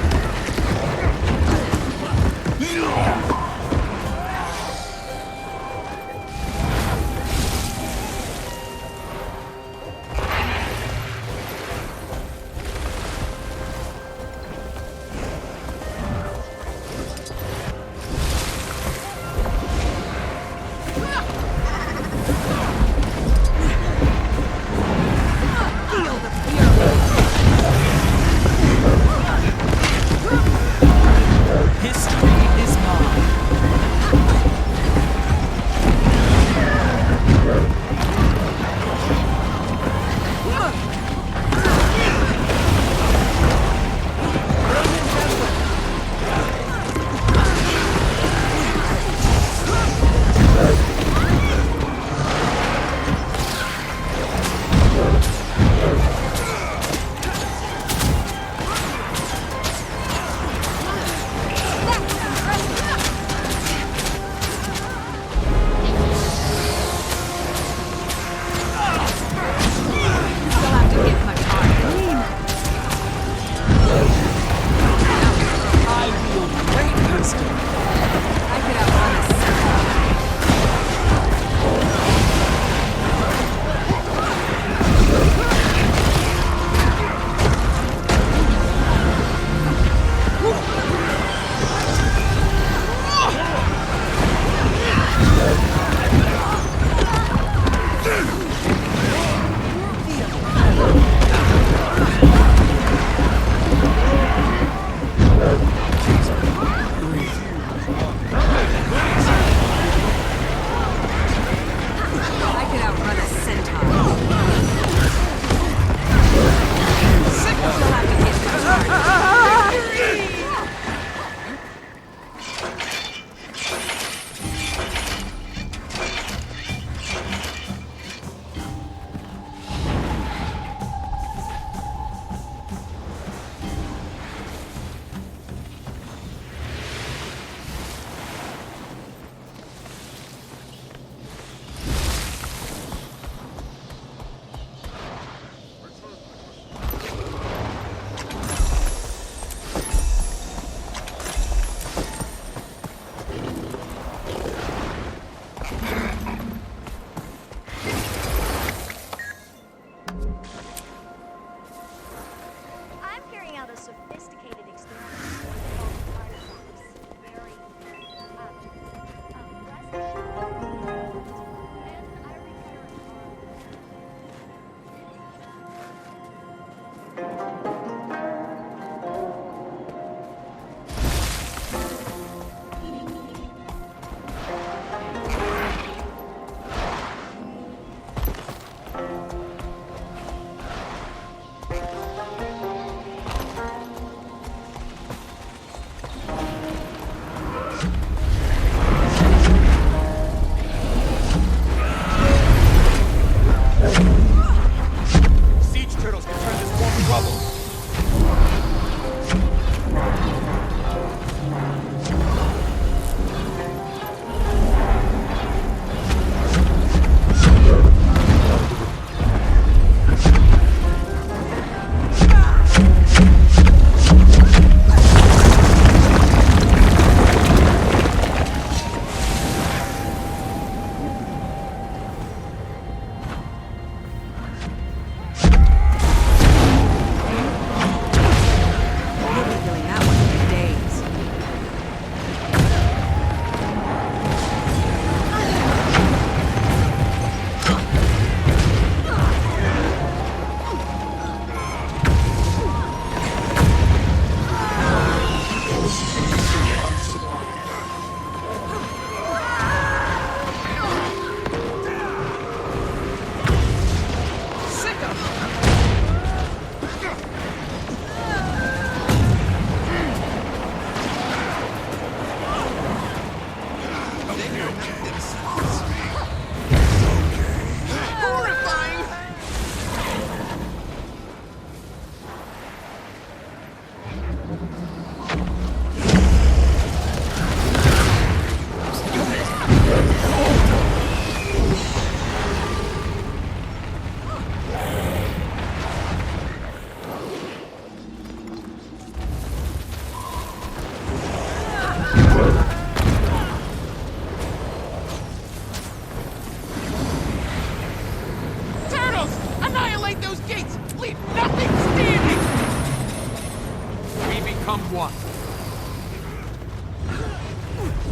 one.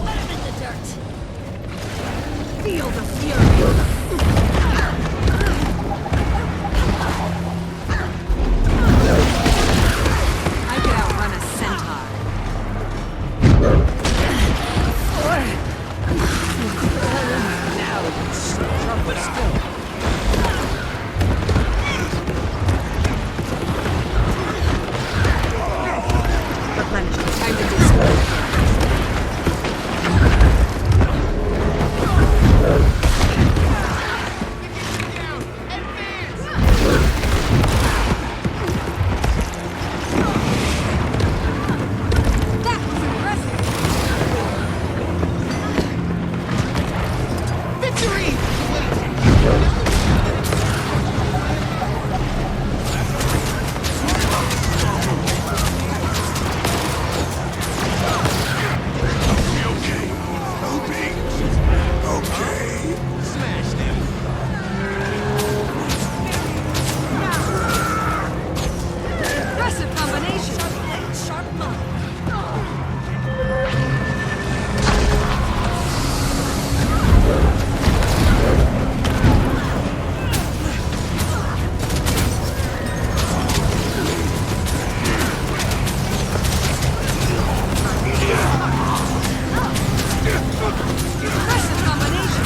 Let him in the dirt. Feel the fury. I could outrun a centaur. Now it's trouble still. Replenishing. Time to do something. Impressive combination. Sharp mind. Impressive combination.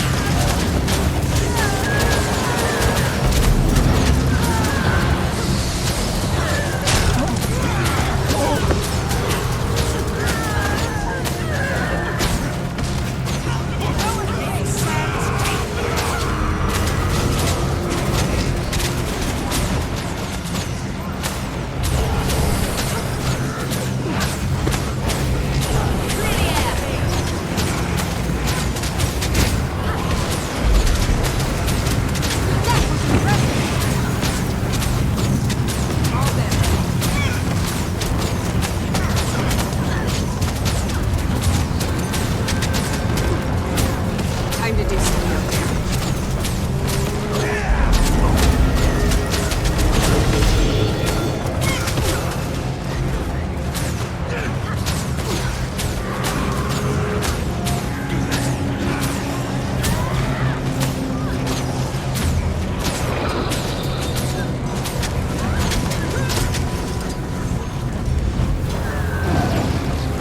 Time to do something.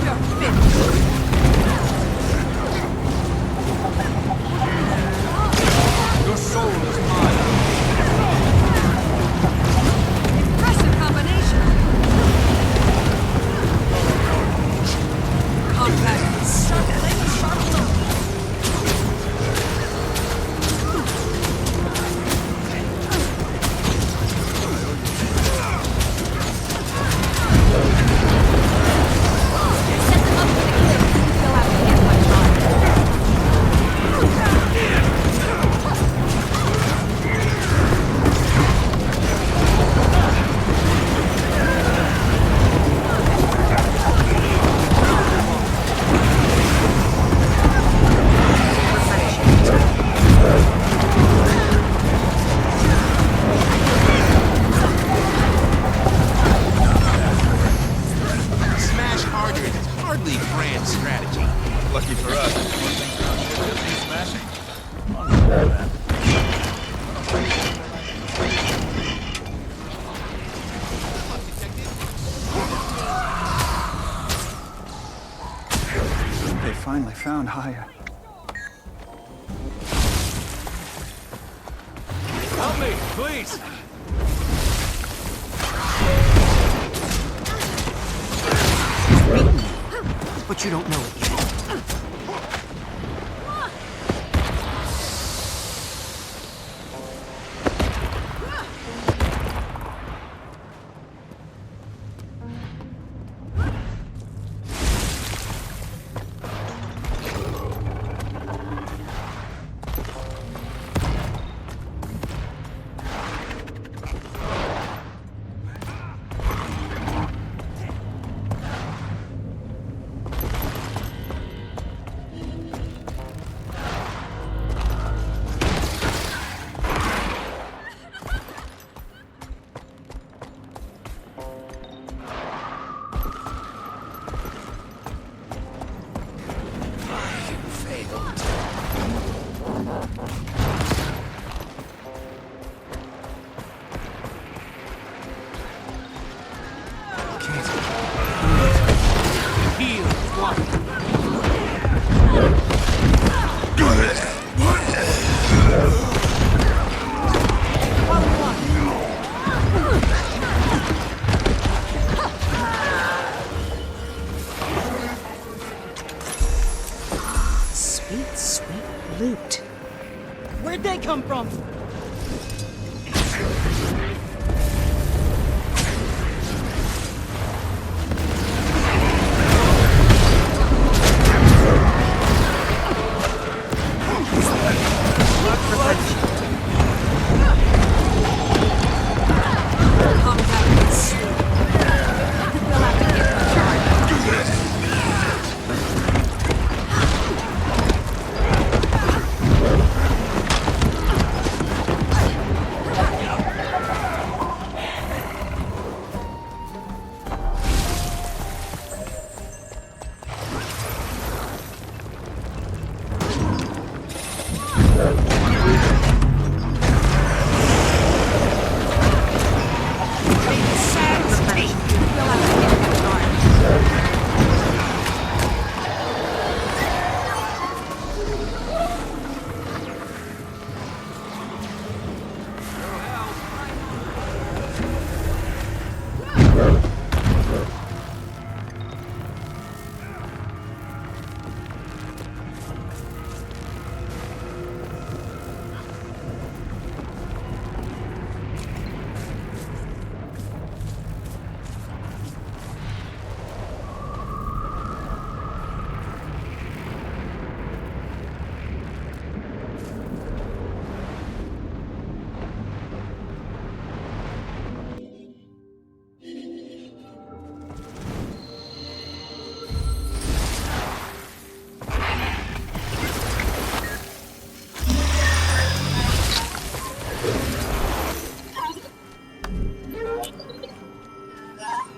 You're finished. Your soul is mine. Impressive combination. Compact. Sharp blade, sharp blow. Smash harder is hardly grand strategy. Lucky for us. Smashing. They finally found Haya. Help me, please! But you don't know it yet. Heal, one. Sweet, sweet loot. Where'd they come from?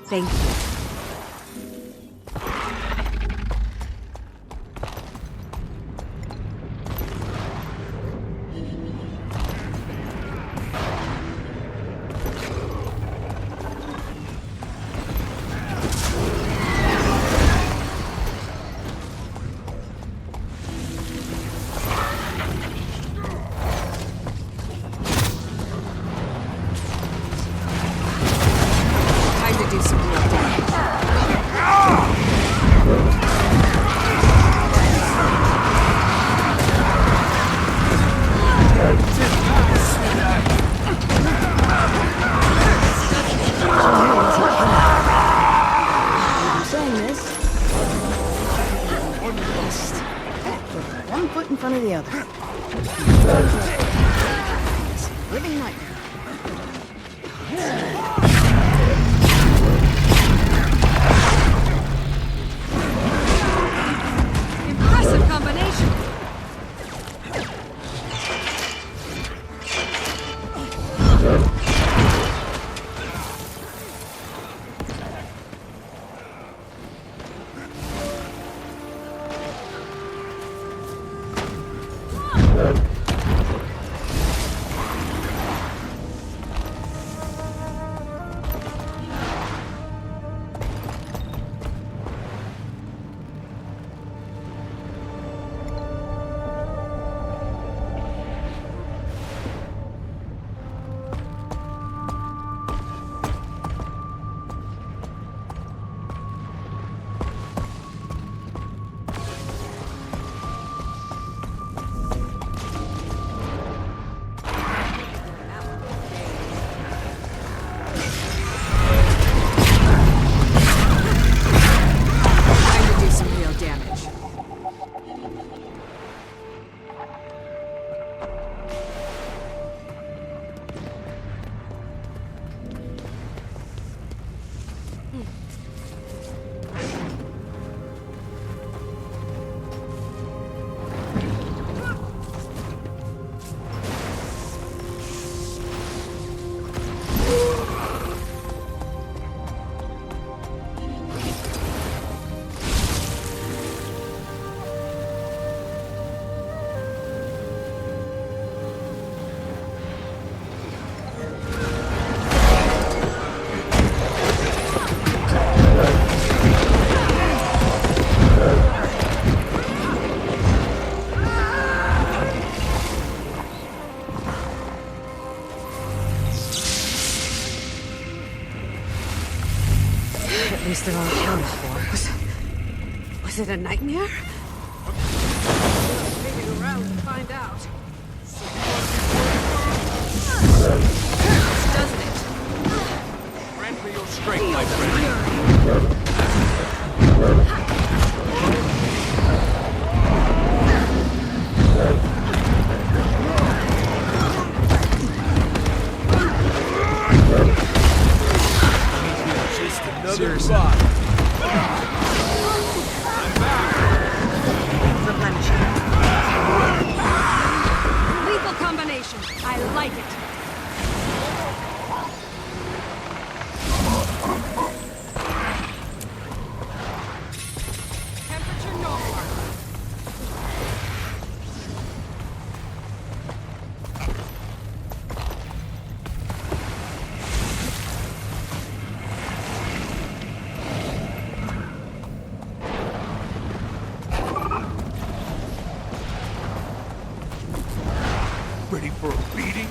Thank you. Time to do some real damage. I'm saying this. Just put one foot in front of the other. It's a living nightmare. Impressive combination. Was it a nightmare? Digging around to find out. Doesn't it? Grant me your strength, my friend. Just another Seriously. bot. Lethal combination. I like it. Temperature normal. Ready for a beating?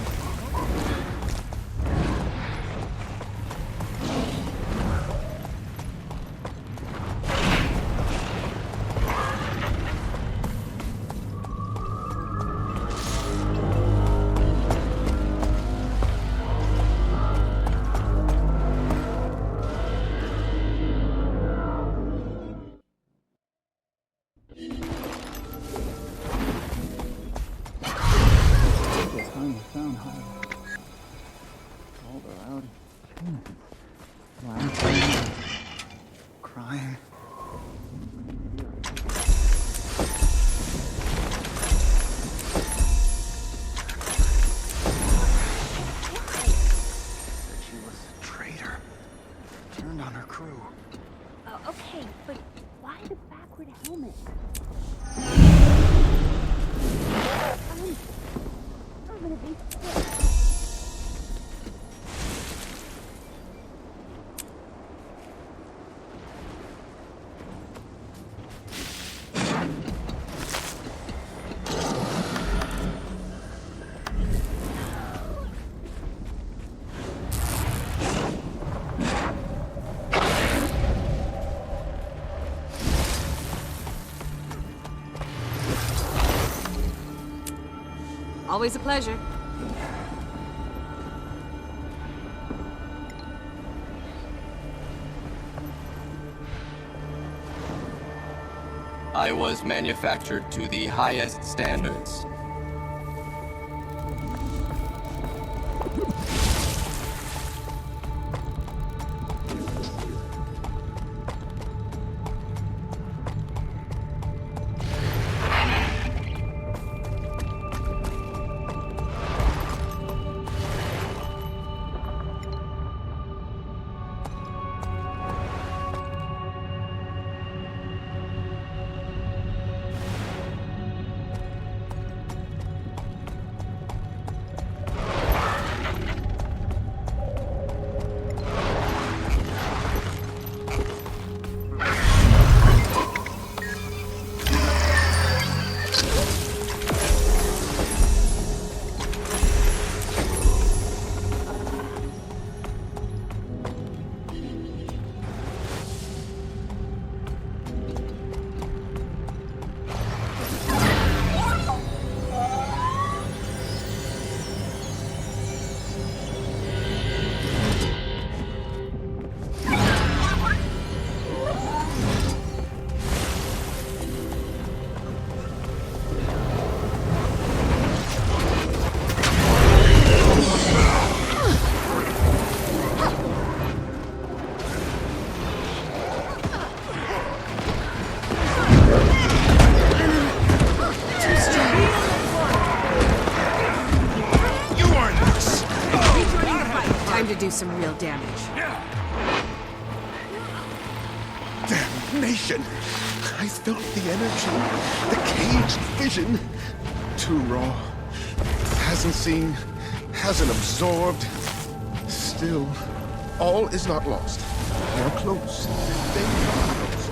Finally found Hyde. Called her out. Laughing. Crying. Said she was a traitor. Turned on her crew. Okay, but why the backward helmet? I'm gonna be sick. Always a pleasure. I was manufactured to the highest standards. Time to do some real damage. Damnation! I felt the energy, the caged vision. Too raw. Hasn't seen, hasn't absorbed. Still, all is not lost. They're close. They are close.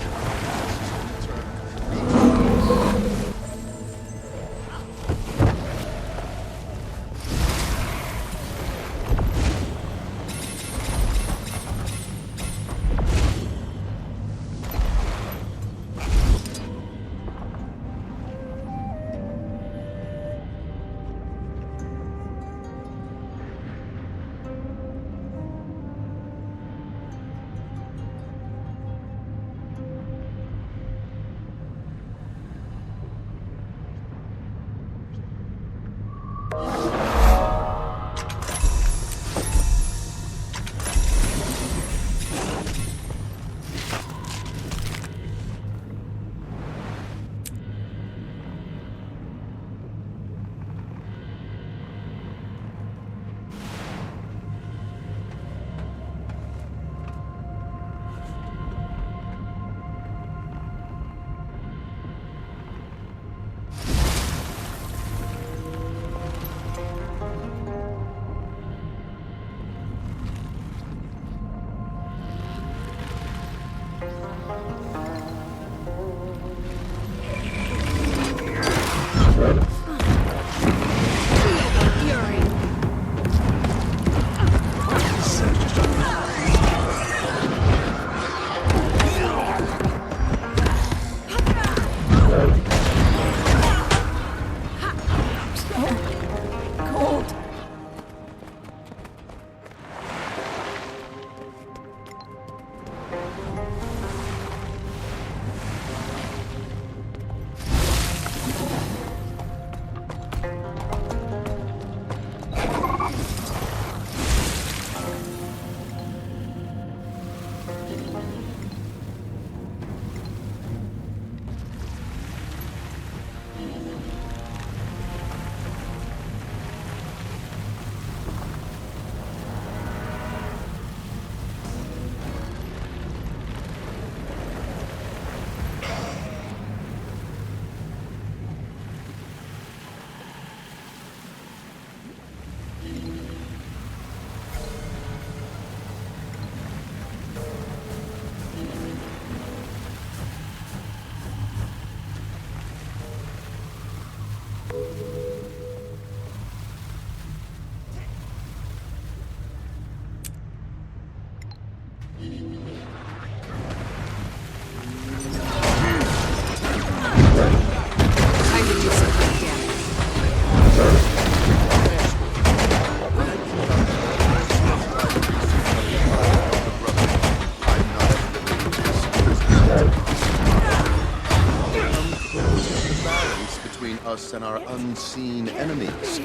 Us and our unseen enemies.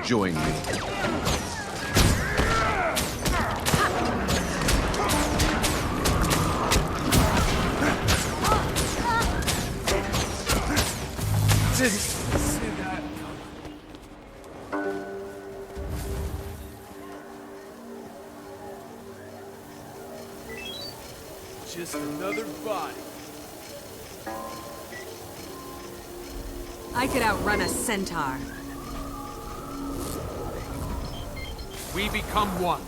Join me. Just another body. I could outrun a centaur. We become one.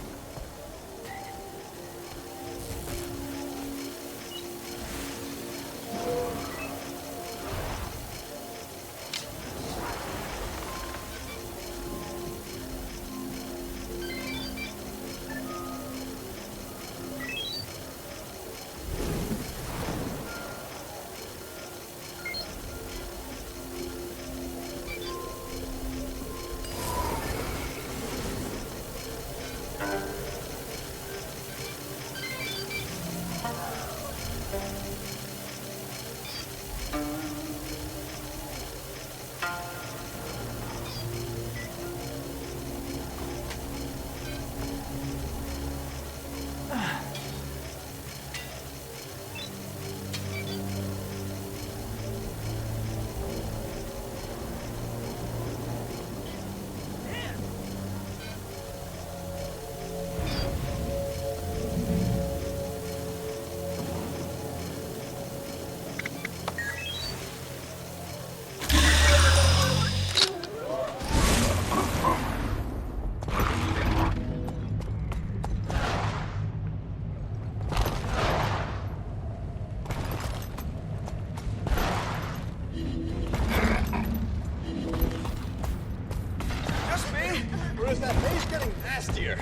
Or is that haze getting nastier?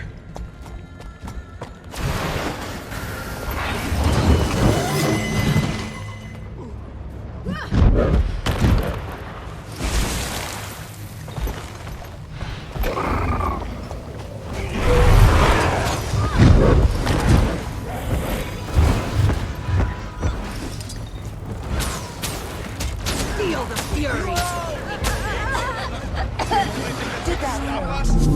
Feel the fury! Did that stop us?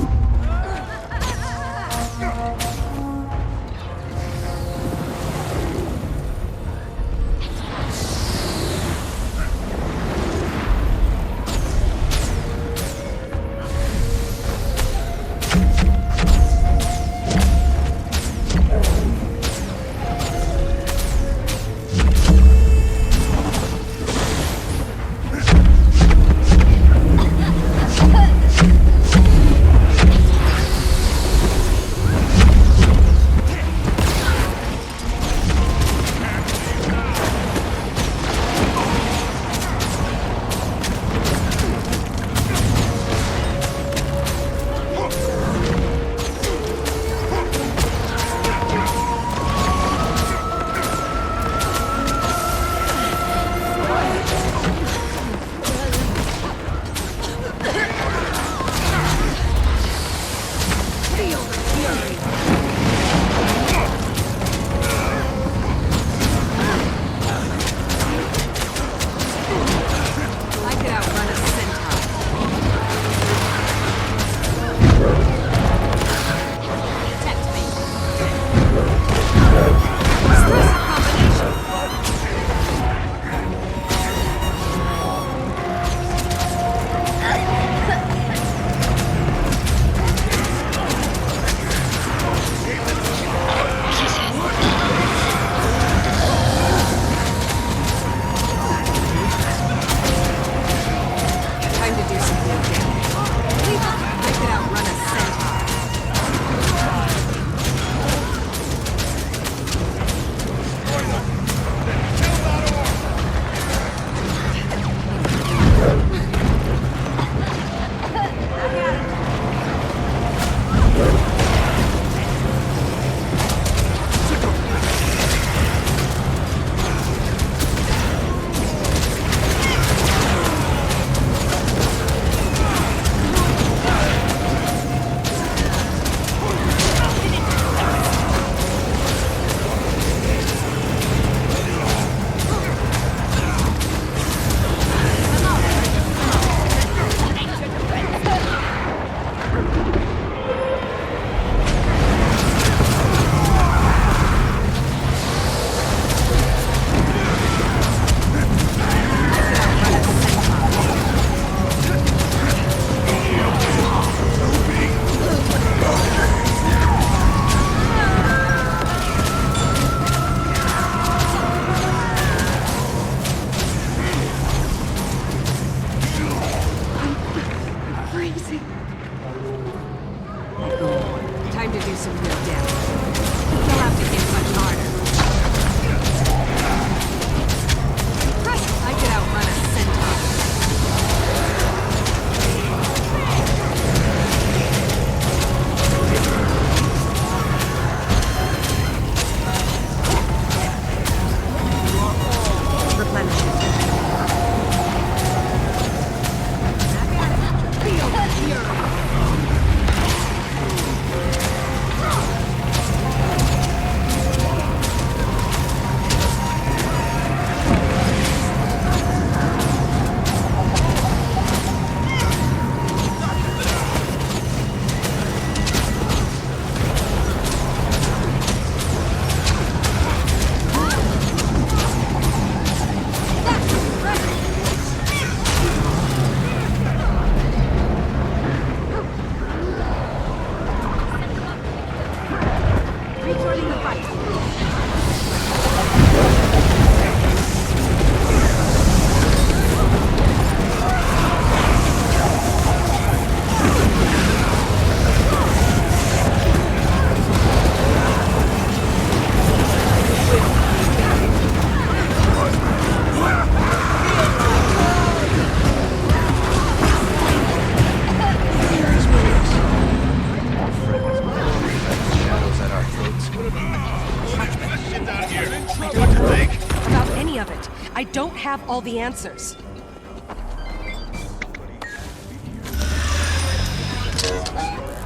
don't have all the answers.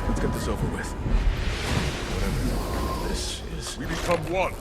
Let's get this over with. Whatever this is. We become one.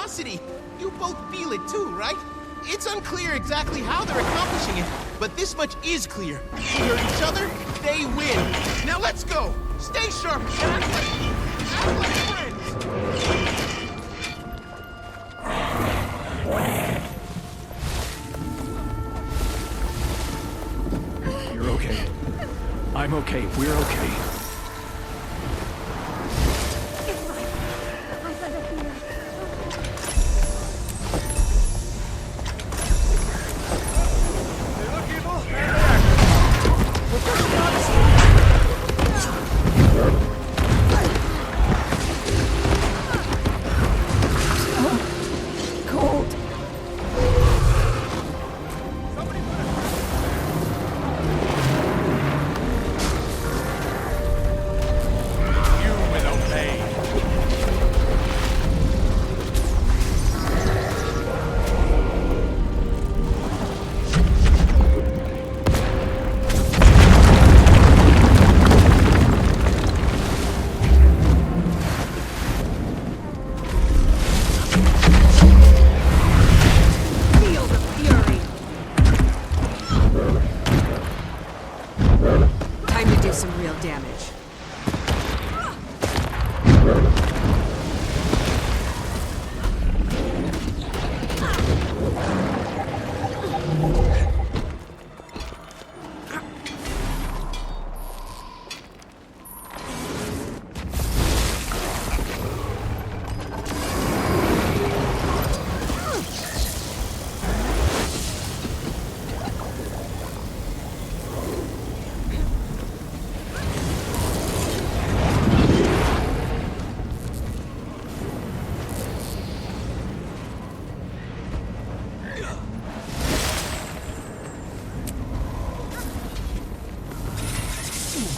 animosity. You both feel it too, right? It's unclear exactly how they're accomplishing it, but this much is clear. They hurt each other, they win. Now let's go! Stay sharp and act like friends! You're okay. I'm okay. We're okay.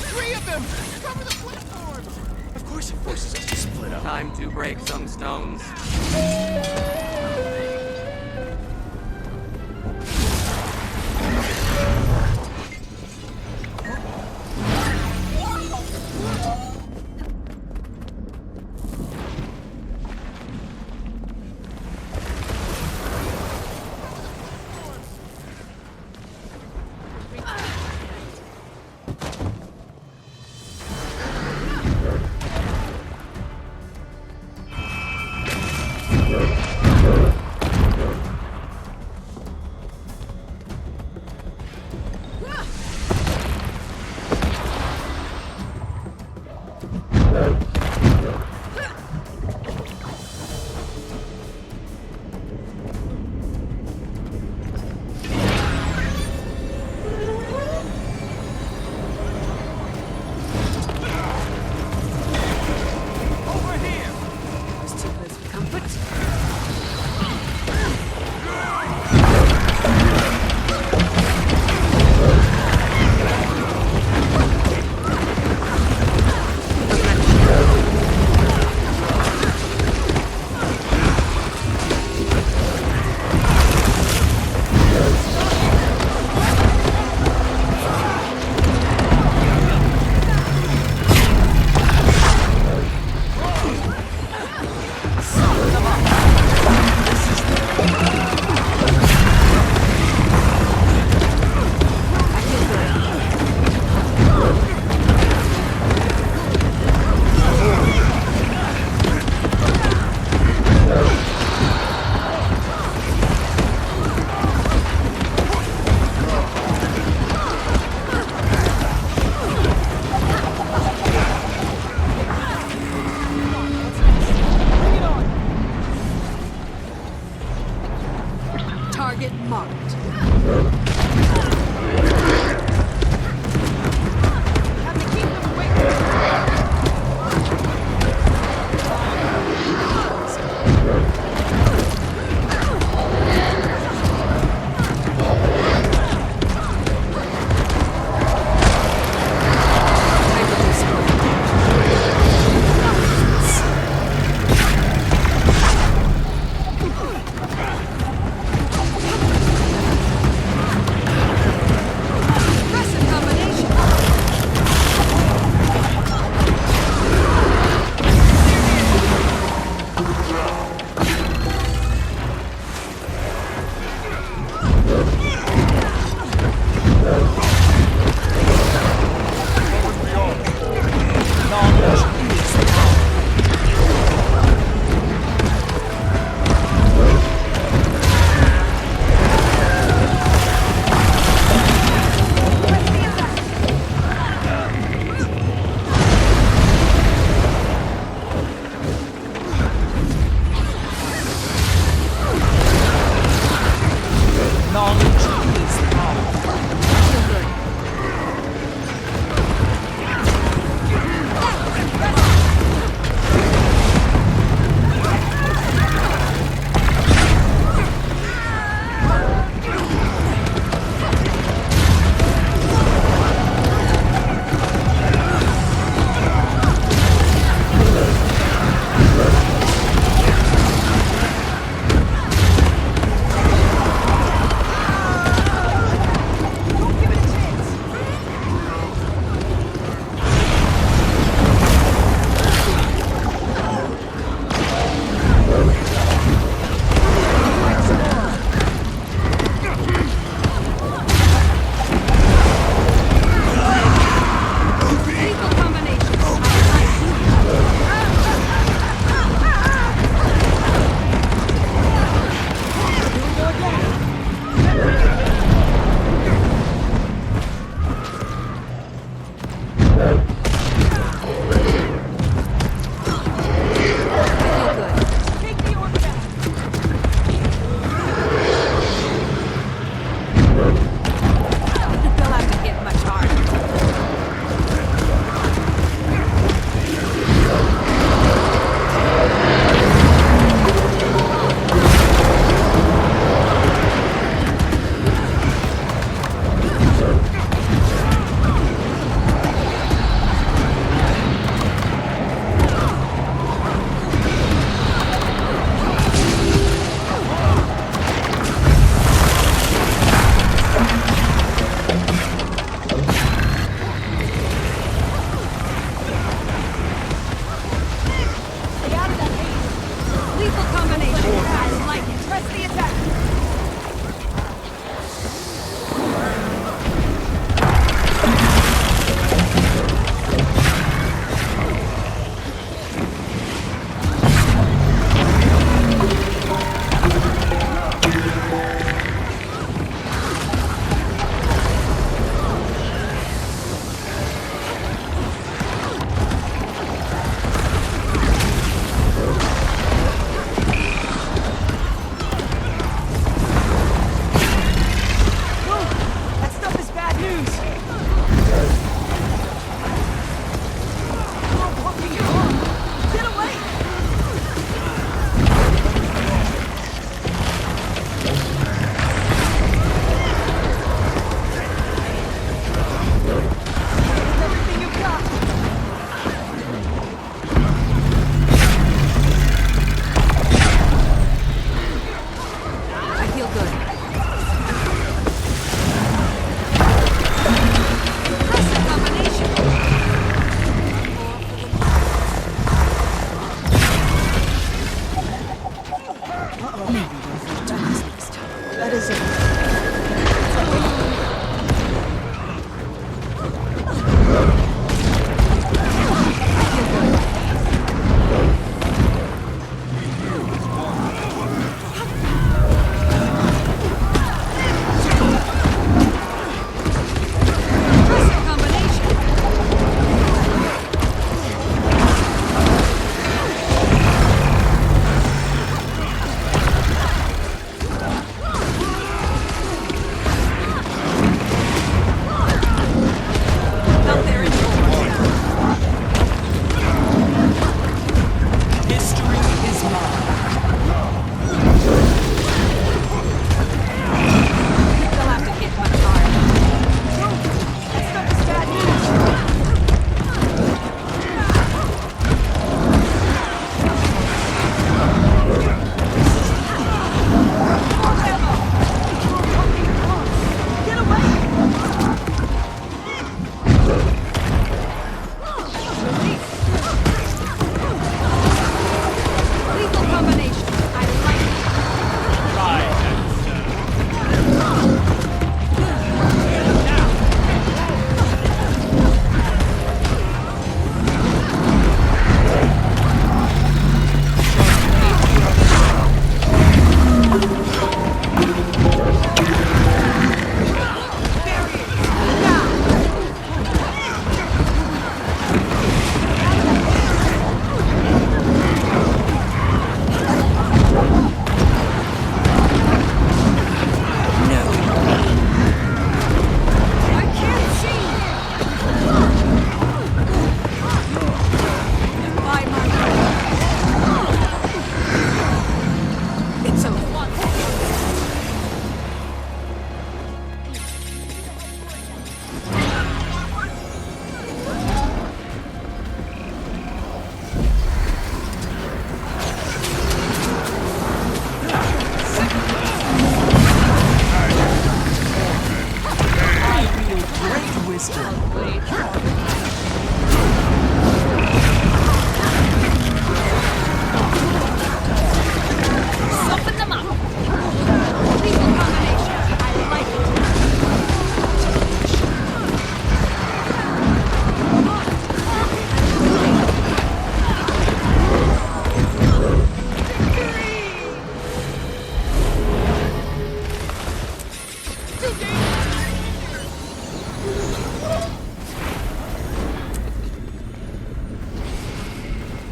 Three of them! Cover the platforms! Of course it forces us to split up. Time to break some stones.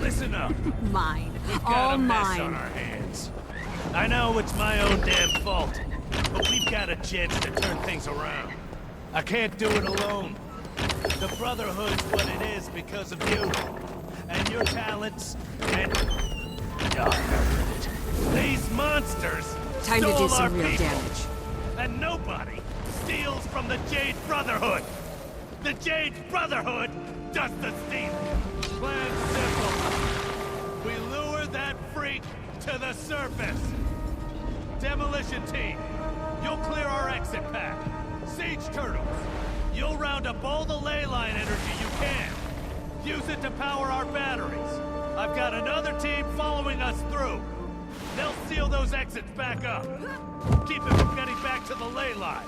Listen up. Mine. We've got All a mess mine. on our hands. I know it's my own damn fault, but we've got a chance to turn things around. I can't do it alone. The Brotherhood's what it is because of you. And your talents, and... these monsters Time to do stole our some real people. damage. And nobody steals from the Jade Brotherhood. The Jade Brotherhood does the stealing. Plan simple. We lure that freak to the surface. Demolition team, you'll clear our exit path. Siege turtles, you'll round up all the ley line energy you can. Use it to power our batteries. I've got another team following us through. They'll seal those exits back up. Keep it from getting back to the ley line.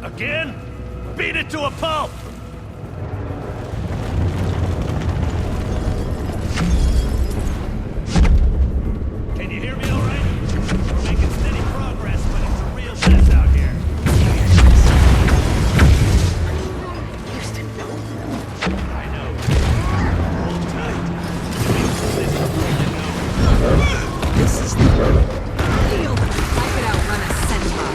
Again? Beat it to a pulp! Can you hear me all right? We're making steady progress, but it's a real mess out here. Houston, no. I know. Hold tight. This is the field. I could outrun a centaur.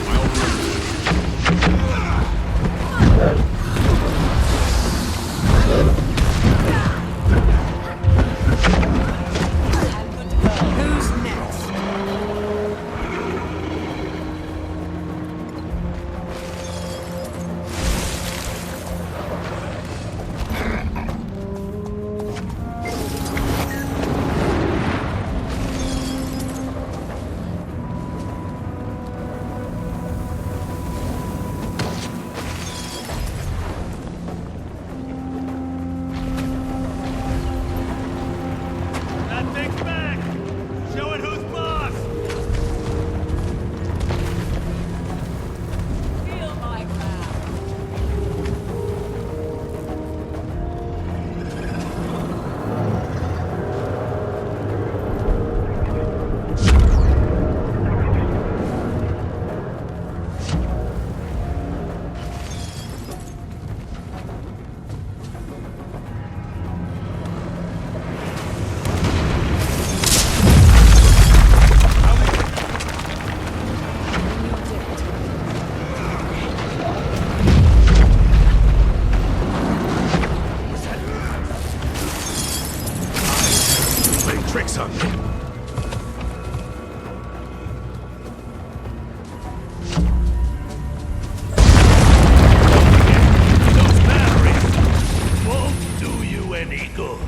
tricks on me. Those batteries won't do you any good.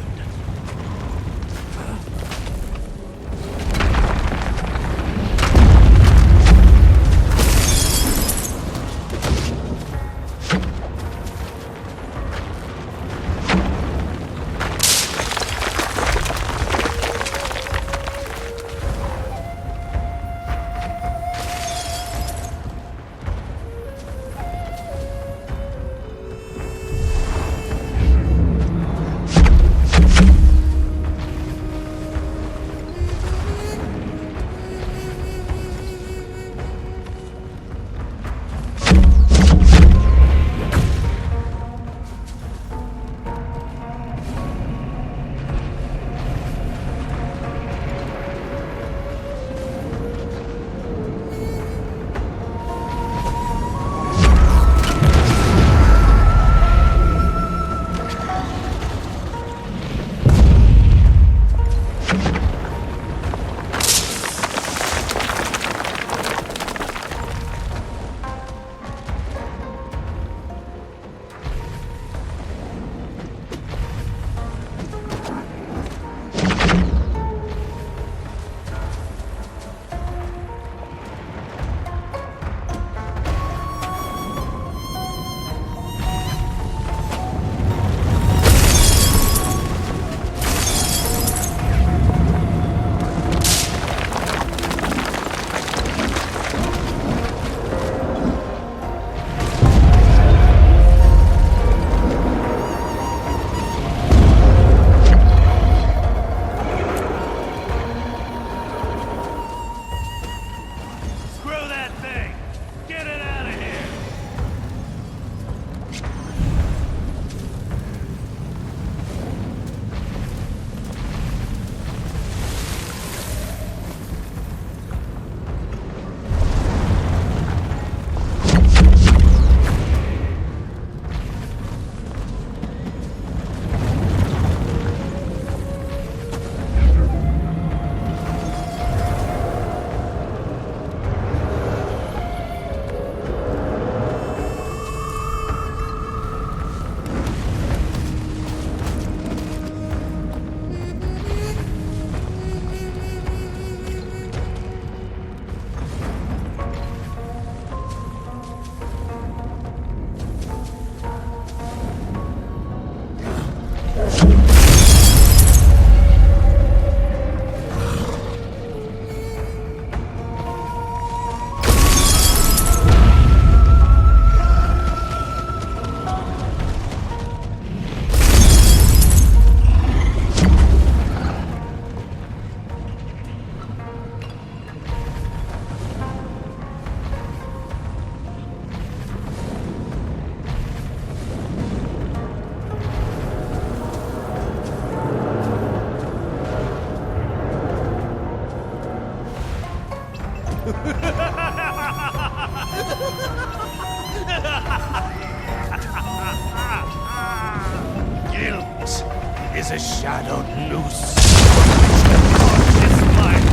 Guilt is a shadowed noose from which the conscious mind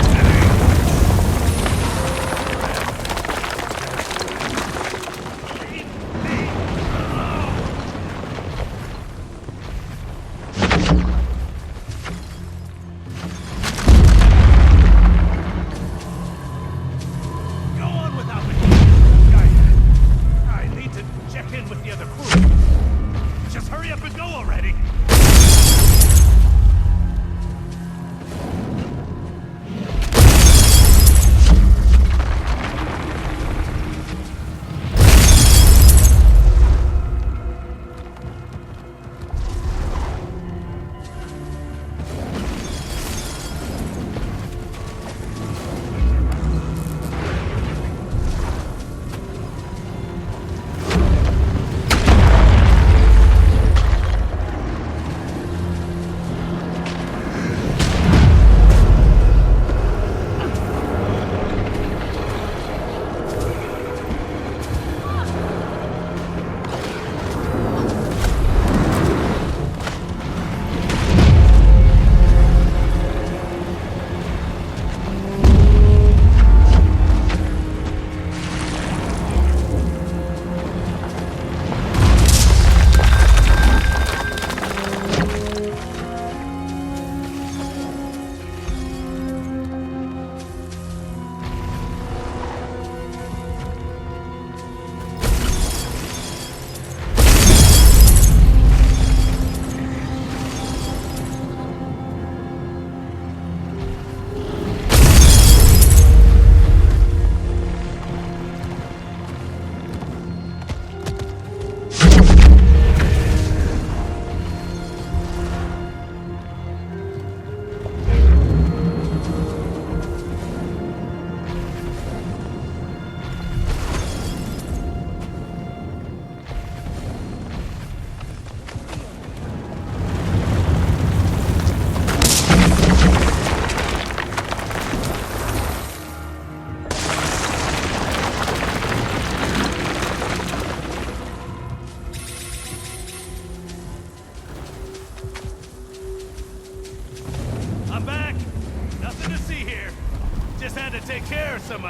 Just had to take care of some,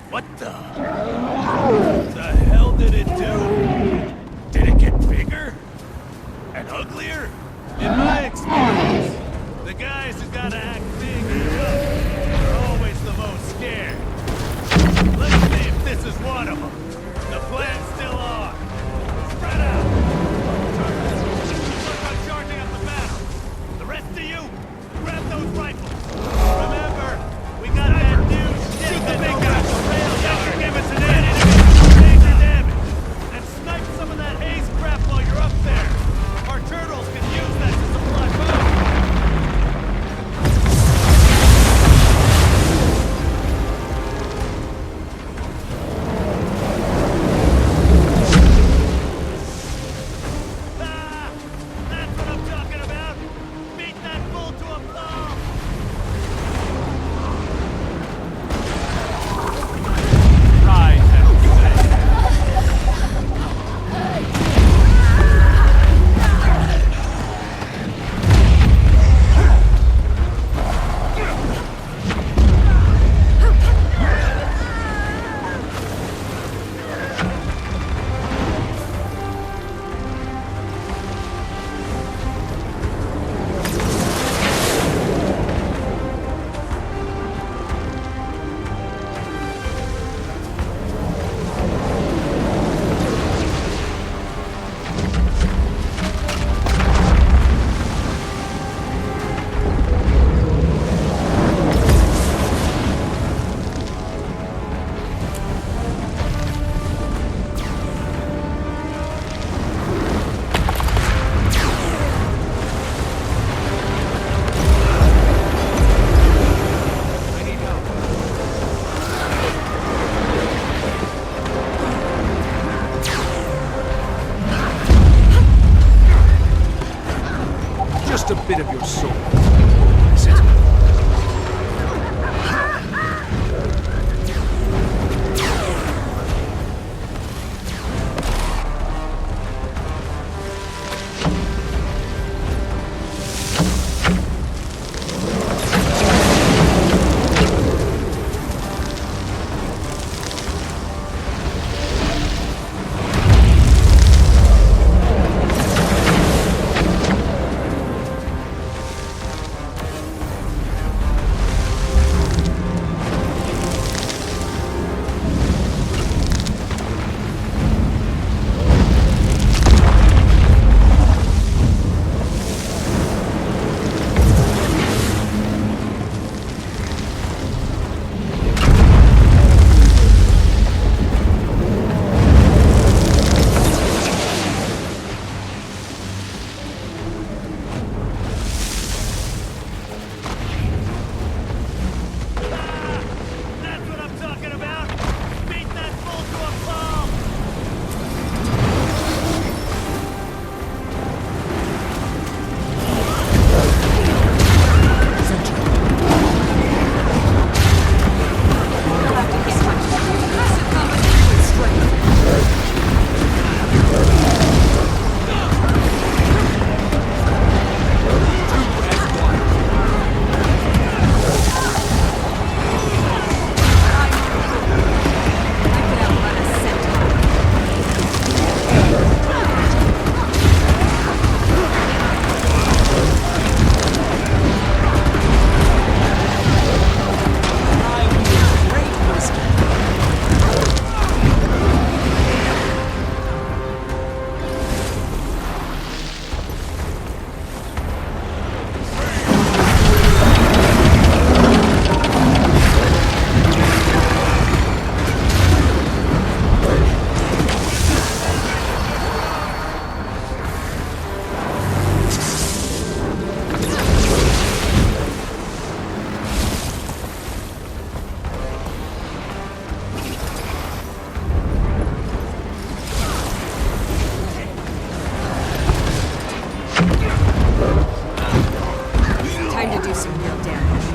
what the hell did it do? Did it get bigger? And uglier? In my experience, the guys who gotta act big and tough are always the most scared. Let's see if this is one of them. The plan's still on. Spread out! Work on charging up the battle. The rest of you, grab those rifles. Remember, we got that new shit that big guy the rail yard. Give us an edge. Major damage. And snipe some of that haze crap while you're up there. Our turtles can use that to supply food. That's what I'm talking about. Beat that bull to a pulp. Right, Just a bit of your soul. That's it. That's what I'm talking about. Beat that bull to a pulp. Time to do some real damage.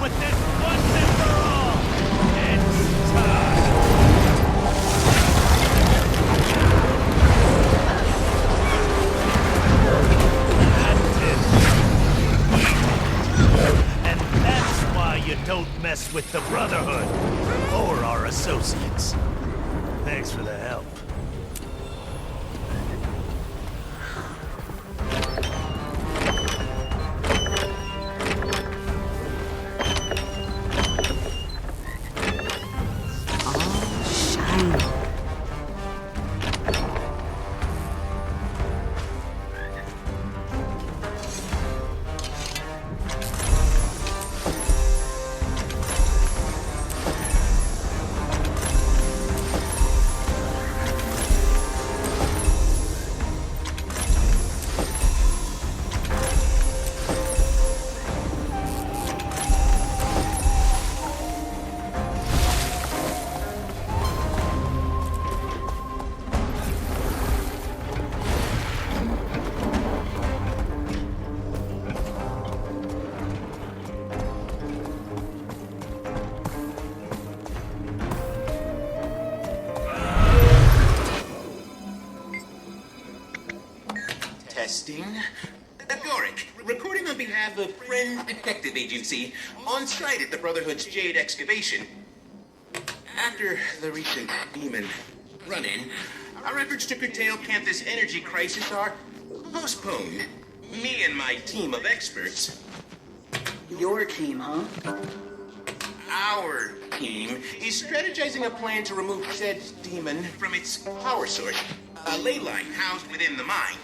with this once and for all. It's time. That's it. And that's why you don't mess with the Brotherhood or our associates. Thanks for the help. Testing. Agoric, recording on behalf of Friend Detective Agency, on site at the Brotherhood's Jade excavation. After the recent demon run-in, our efforts to curtail Canthus' energy crisis are postponed. Me and my team of experts... Your team, huh? Our team is strategizing a plan to remove said demon from its power source, a ley line housed within the mine.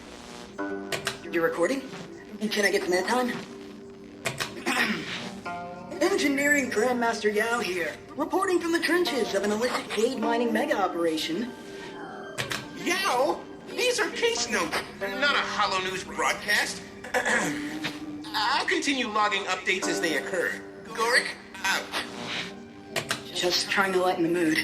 You're recording? Can I get some airtime? Engineering Grandmaster Yao here, reporting from the trenches of an illicit jade mining mega operation. Yao? These are case notes, not a Hollow News broadcast. I'll continue logging updates as they occur. Goric, out. Just trying to lighten the mood.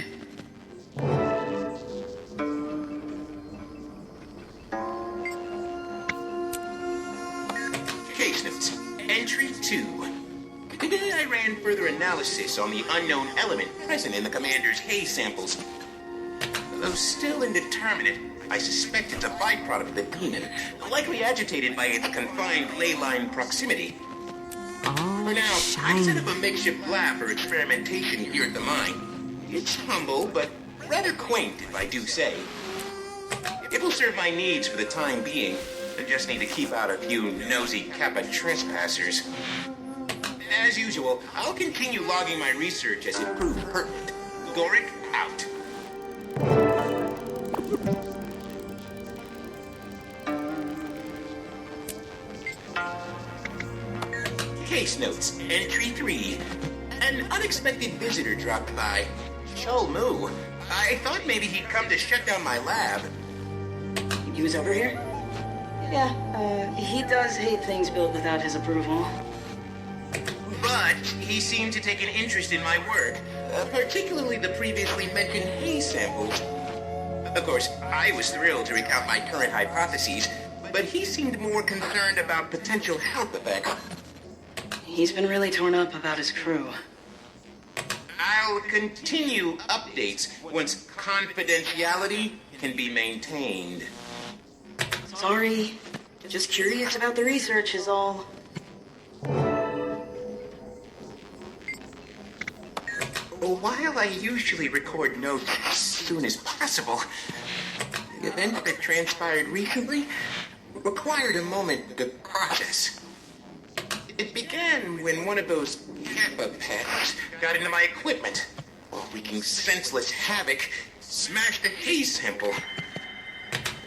Case notes. Entry 2. I ran further analysis on the unknown element present in the commander's haze samples. Though still indeterminate, I suspect it's a byproduct of the demon, likely agitated by its confined ley line proximity. For now, I set up a makeshift lab for experimentation here at the mine. It's humble, but rather quaint, if I do say. It will serve my needs for the time being. I just need to keep out a few nosy Kappa trespassers. As usual, I'll continue logging my research as it proves pertinent. Goric, out. Case notes, entry 3. An unexpected visitor dropped by. Chol Mu. I thought maybe he'd come to shut down my lab. He was over here? Yeah, he does hate things built without his approval. But he seemed to take an interest in my work, particularly the previously mentioned haze samples. Of course, I was thrilled to recount my current hypotheses, but he seemed more concerned about potential health effects. He's been really torn up about his crew. I'll continue updates once confidentiality can be maintained. Sorry, just curious about the research is all. While I usually record notes as soon as possible, the event that transpired recently required a moment to process. It began when one of those Kappa pets got into my equipment, wreaking senseless havoc, smashed a haze sample.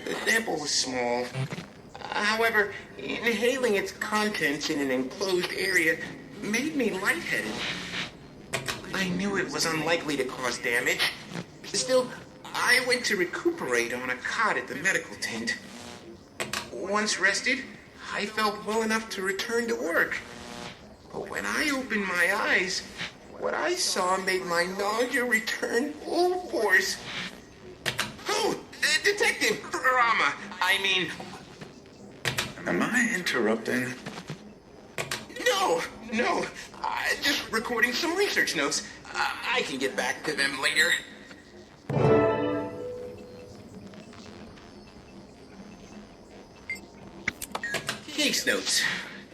The sample was small. However, inhaling its contents in an enclosed area made me lightheaded. I knew it was unlikely to cause damage. Still, I went to recuperate on a cot at the medical tent. Once rested, I felt well enough to return to work. But when I opened my eyes, what I saw made my nausea return full force. Oh, Detective Rama, Am I interrupting? No, Just recording some research notes. I can get back to them later. Case notes.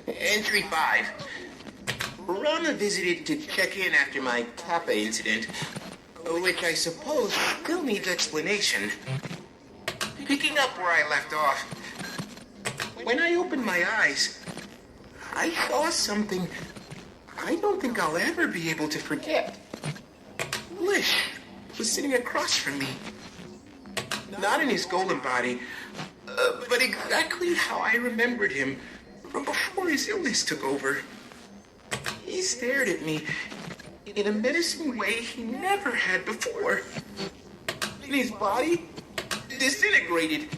Entry 5. Rama visited to check in after my Kappa incident, which I suppose still needs explanation. Picking up where I left off, when I opened my eyes, I saw something I don't think I'll ever be able to forget. Lish was sitting across from me. Not in his golem body, but exactly how I remembered him from before his illness took over. He stared at me in a menacing way he never had before. And his body disintegrated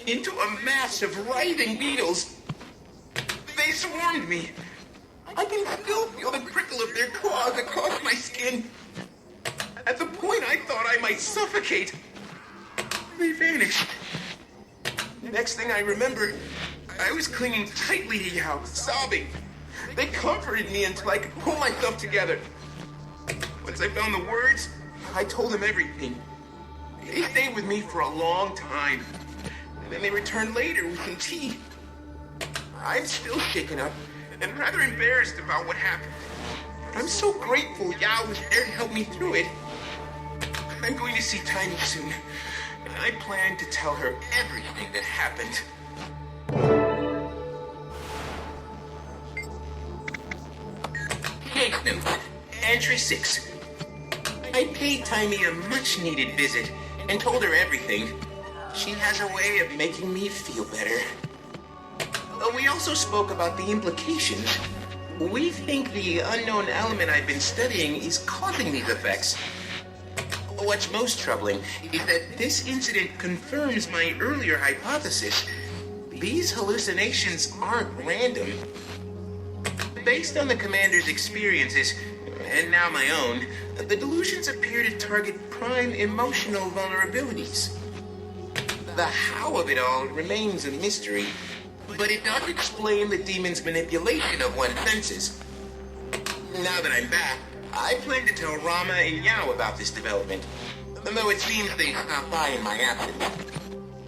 into a mass of writhing needles. They swarmed me. I can still feel the prickle of their claws across my skin. At the point I thought I might suffocate, they vanished. Next thing I remember, I was clinging tightly to Yao, sobbing. They comforted me until I could pull myself together. Once I found the words, I told them everything. They stayed with me for a long time. And then they returned later with some tea. I'm still shaken up and rather embarrassed about what happened. But I'm so grateful Yao was there to help me through it. I'm going to see Tiny soon, and I plan to tell her everything that happened. Case note. Entry 6. I paid Tiny a much-needed visit and told her everything. She has a way of making me feel better. We also spoke about the implications. We think the unknown element I've been studying is causing these effects. What's most troubling is that this incident confirms my earlier hypothesis. These hallucinations aren't random. Based on the commander's experiences, and now my own, the delusions appear to target prime emotional vulnerabilities. The how of it all remains a mystery, but it does explain the demon's manipulation of one's senses. Now that I'm back, I plan to tell Rama and Yao about this development, though it seems they stopped by in my absence.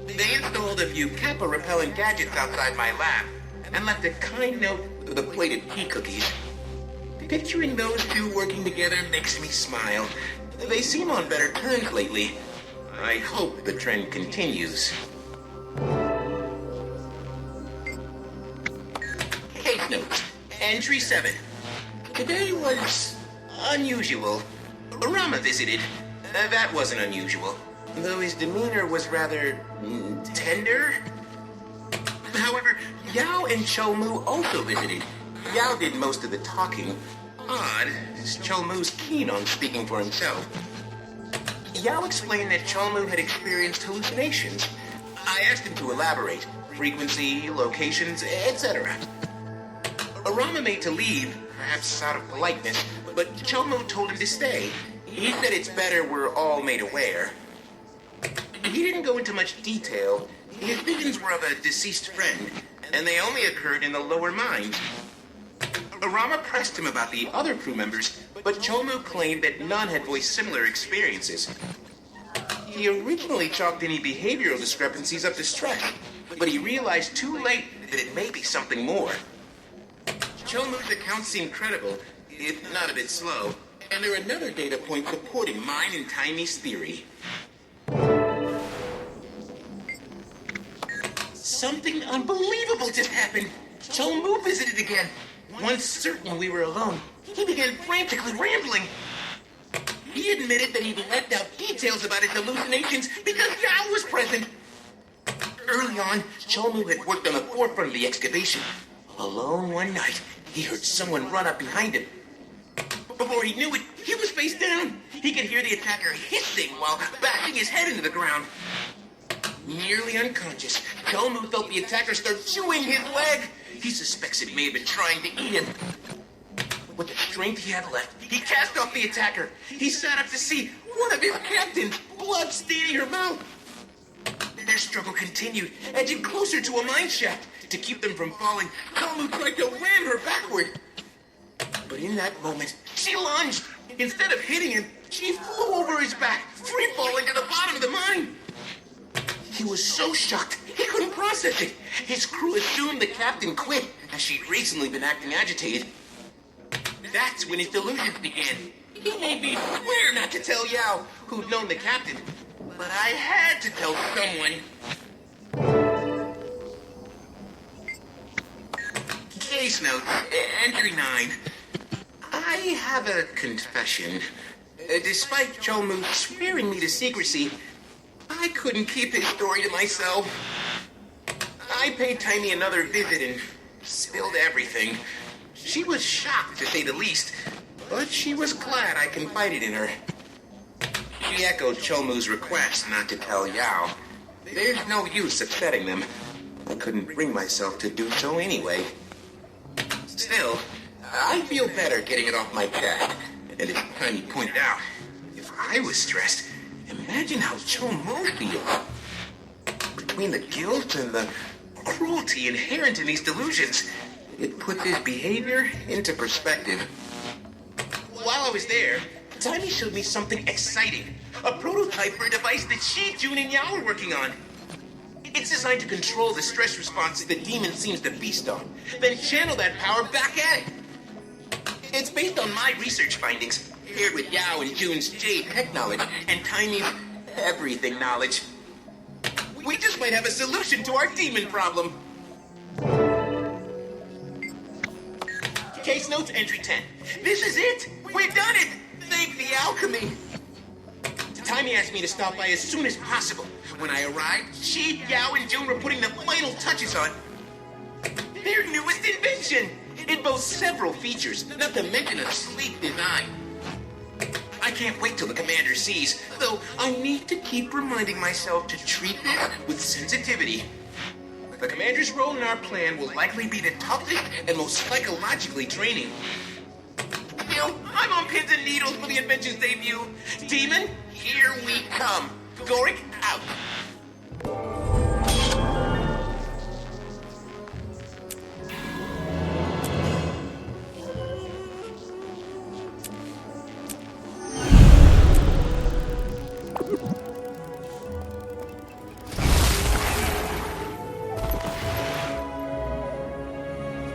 They installed a few Kappa-repellent gadgets outside my lab, and left a kind note with a plate of tea cookies. Picturing those two working together makes me smile. They seem on better terms lately. I hope the trend continues. Case notes. Entry 7. Today was unusual. Rama visited. That wasn't unusual, though his demeanor was rather tender. However, Yao and Cholmu also visited. Yao did most of the talking. Odd, as Cholmu's keen on speaking for himself. Yao explained that Cholmu had experienced hallucinations. I asked him to elaborate. Frequency, locations, etc. Rama made to leave, perhaps out of politeness, but Cholmu told him to stay. He said it's better we're all made aware. He didn't go into much detail. His visions were of a deceased friend, and they only occurred in the lower mind. Rama pressed him about the other crew members, but Cholmu claimed that none had voiced similar experiences. He originally chalked any behavioral discrepancies up to stress, but he realized too late that it may be something more. Cholmu's account seemed credible, if not a bit slow, and there are another data point supporting mine and Tiny's theory. Something unbelievable just happened. Cholmu visited again. Once certain we were alone, he began frantically rambling. He admitted that he'd left out details about his hallucinations because Yao was present. Early on, Cholmu had worked on the forefront of the excavation. Alone one night, he heard someone run up behind him. Before he knew it, he was face down. He could hear the attacker hissing while bashing his head into the ground. Nearly unconscious, Cholmu felt the attacker start chewing his leg. He suspects it may have been trying to eat him. With the strength he had left, he cast off the attacker. He sat up to see one of his captains, blood staining her mouth. Their struggle continued, edging closer to a mine shaft. To keep them from falling, Cholmu tried to ram her backward. But in that moment, she lunged. Instead of hitting him, she flew over his back, free-falling to the bottom of the mine. He was so shocked, he couldn't process it. His crew assumed the captain quit, as she'd recently been acting agitated. That's when his delusions began. He made me swear not to tell Yao, who'd known the captain. But I had to tell someone. Case note, entry 9. I have a confession. Despite Cholmu swearing me to secrecy, I couldn't keep his story to myself. I paid Tiny another visit and spilled everything. She was shocked, to say the least, but she was glad I confided in her. She echoed Cholmu's request not to tell Yao. There's no use upsetting them. I couldn't bring myself to do so anyway. Still, I feel better getting it off my back. And as Tiny pointed out, if I was stressed, imagine how Cholmu feels. Between the guilt and the cruelty inherent in these delusions, it puts his behavior into perspective. While I was there, Tiny showed me something exciting. A prototype for a device that she, June, and Yao are working on. It's designed to control the stress responses the demon seems to feast on, then channel that power back at it. It's based on my research findings, paired with Yao and June's Jade tech knowledge, and Tiny's everything knowledge. We just might have a solution to our demon problem. Case notes, entry 10. This is it! We've done it! Thank the alchemy! Timmy asked me to stop by as soon as possible. When I arrived, she, Yao, and June were putting the final touches on their newest invention. It boasts several features, not to mention a sleek design. I can't wait till the commander sees, though I need to keep reminding myself to treat this with sensitivity. The commander's role in our plan will likely be the toughest and most psychologically draining. You know, I'm on pins and needles for the Adventures debut. Demon, here we come. Gorik, out.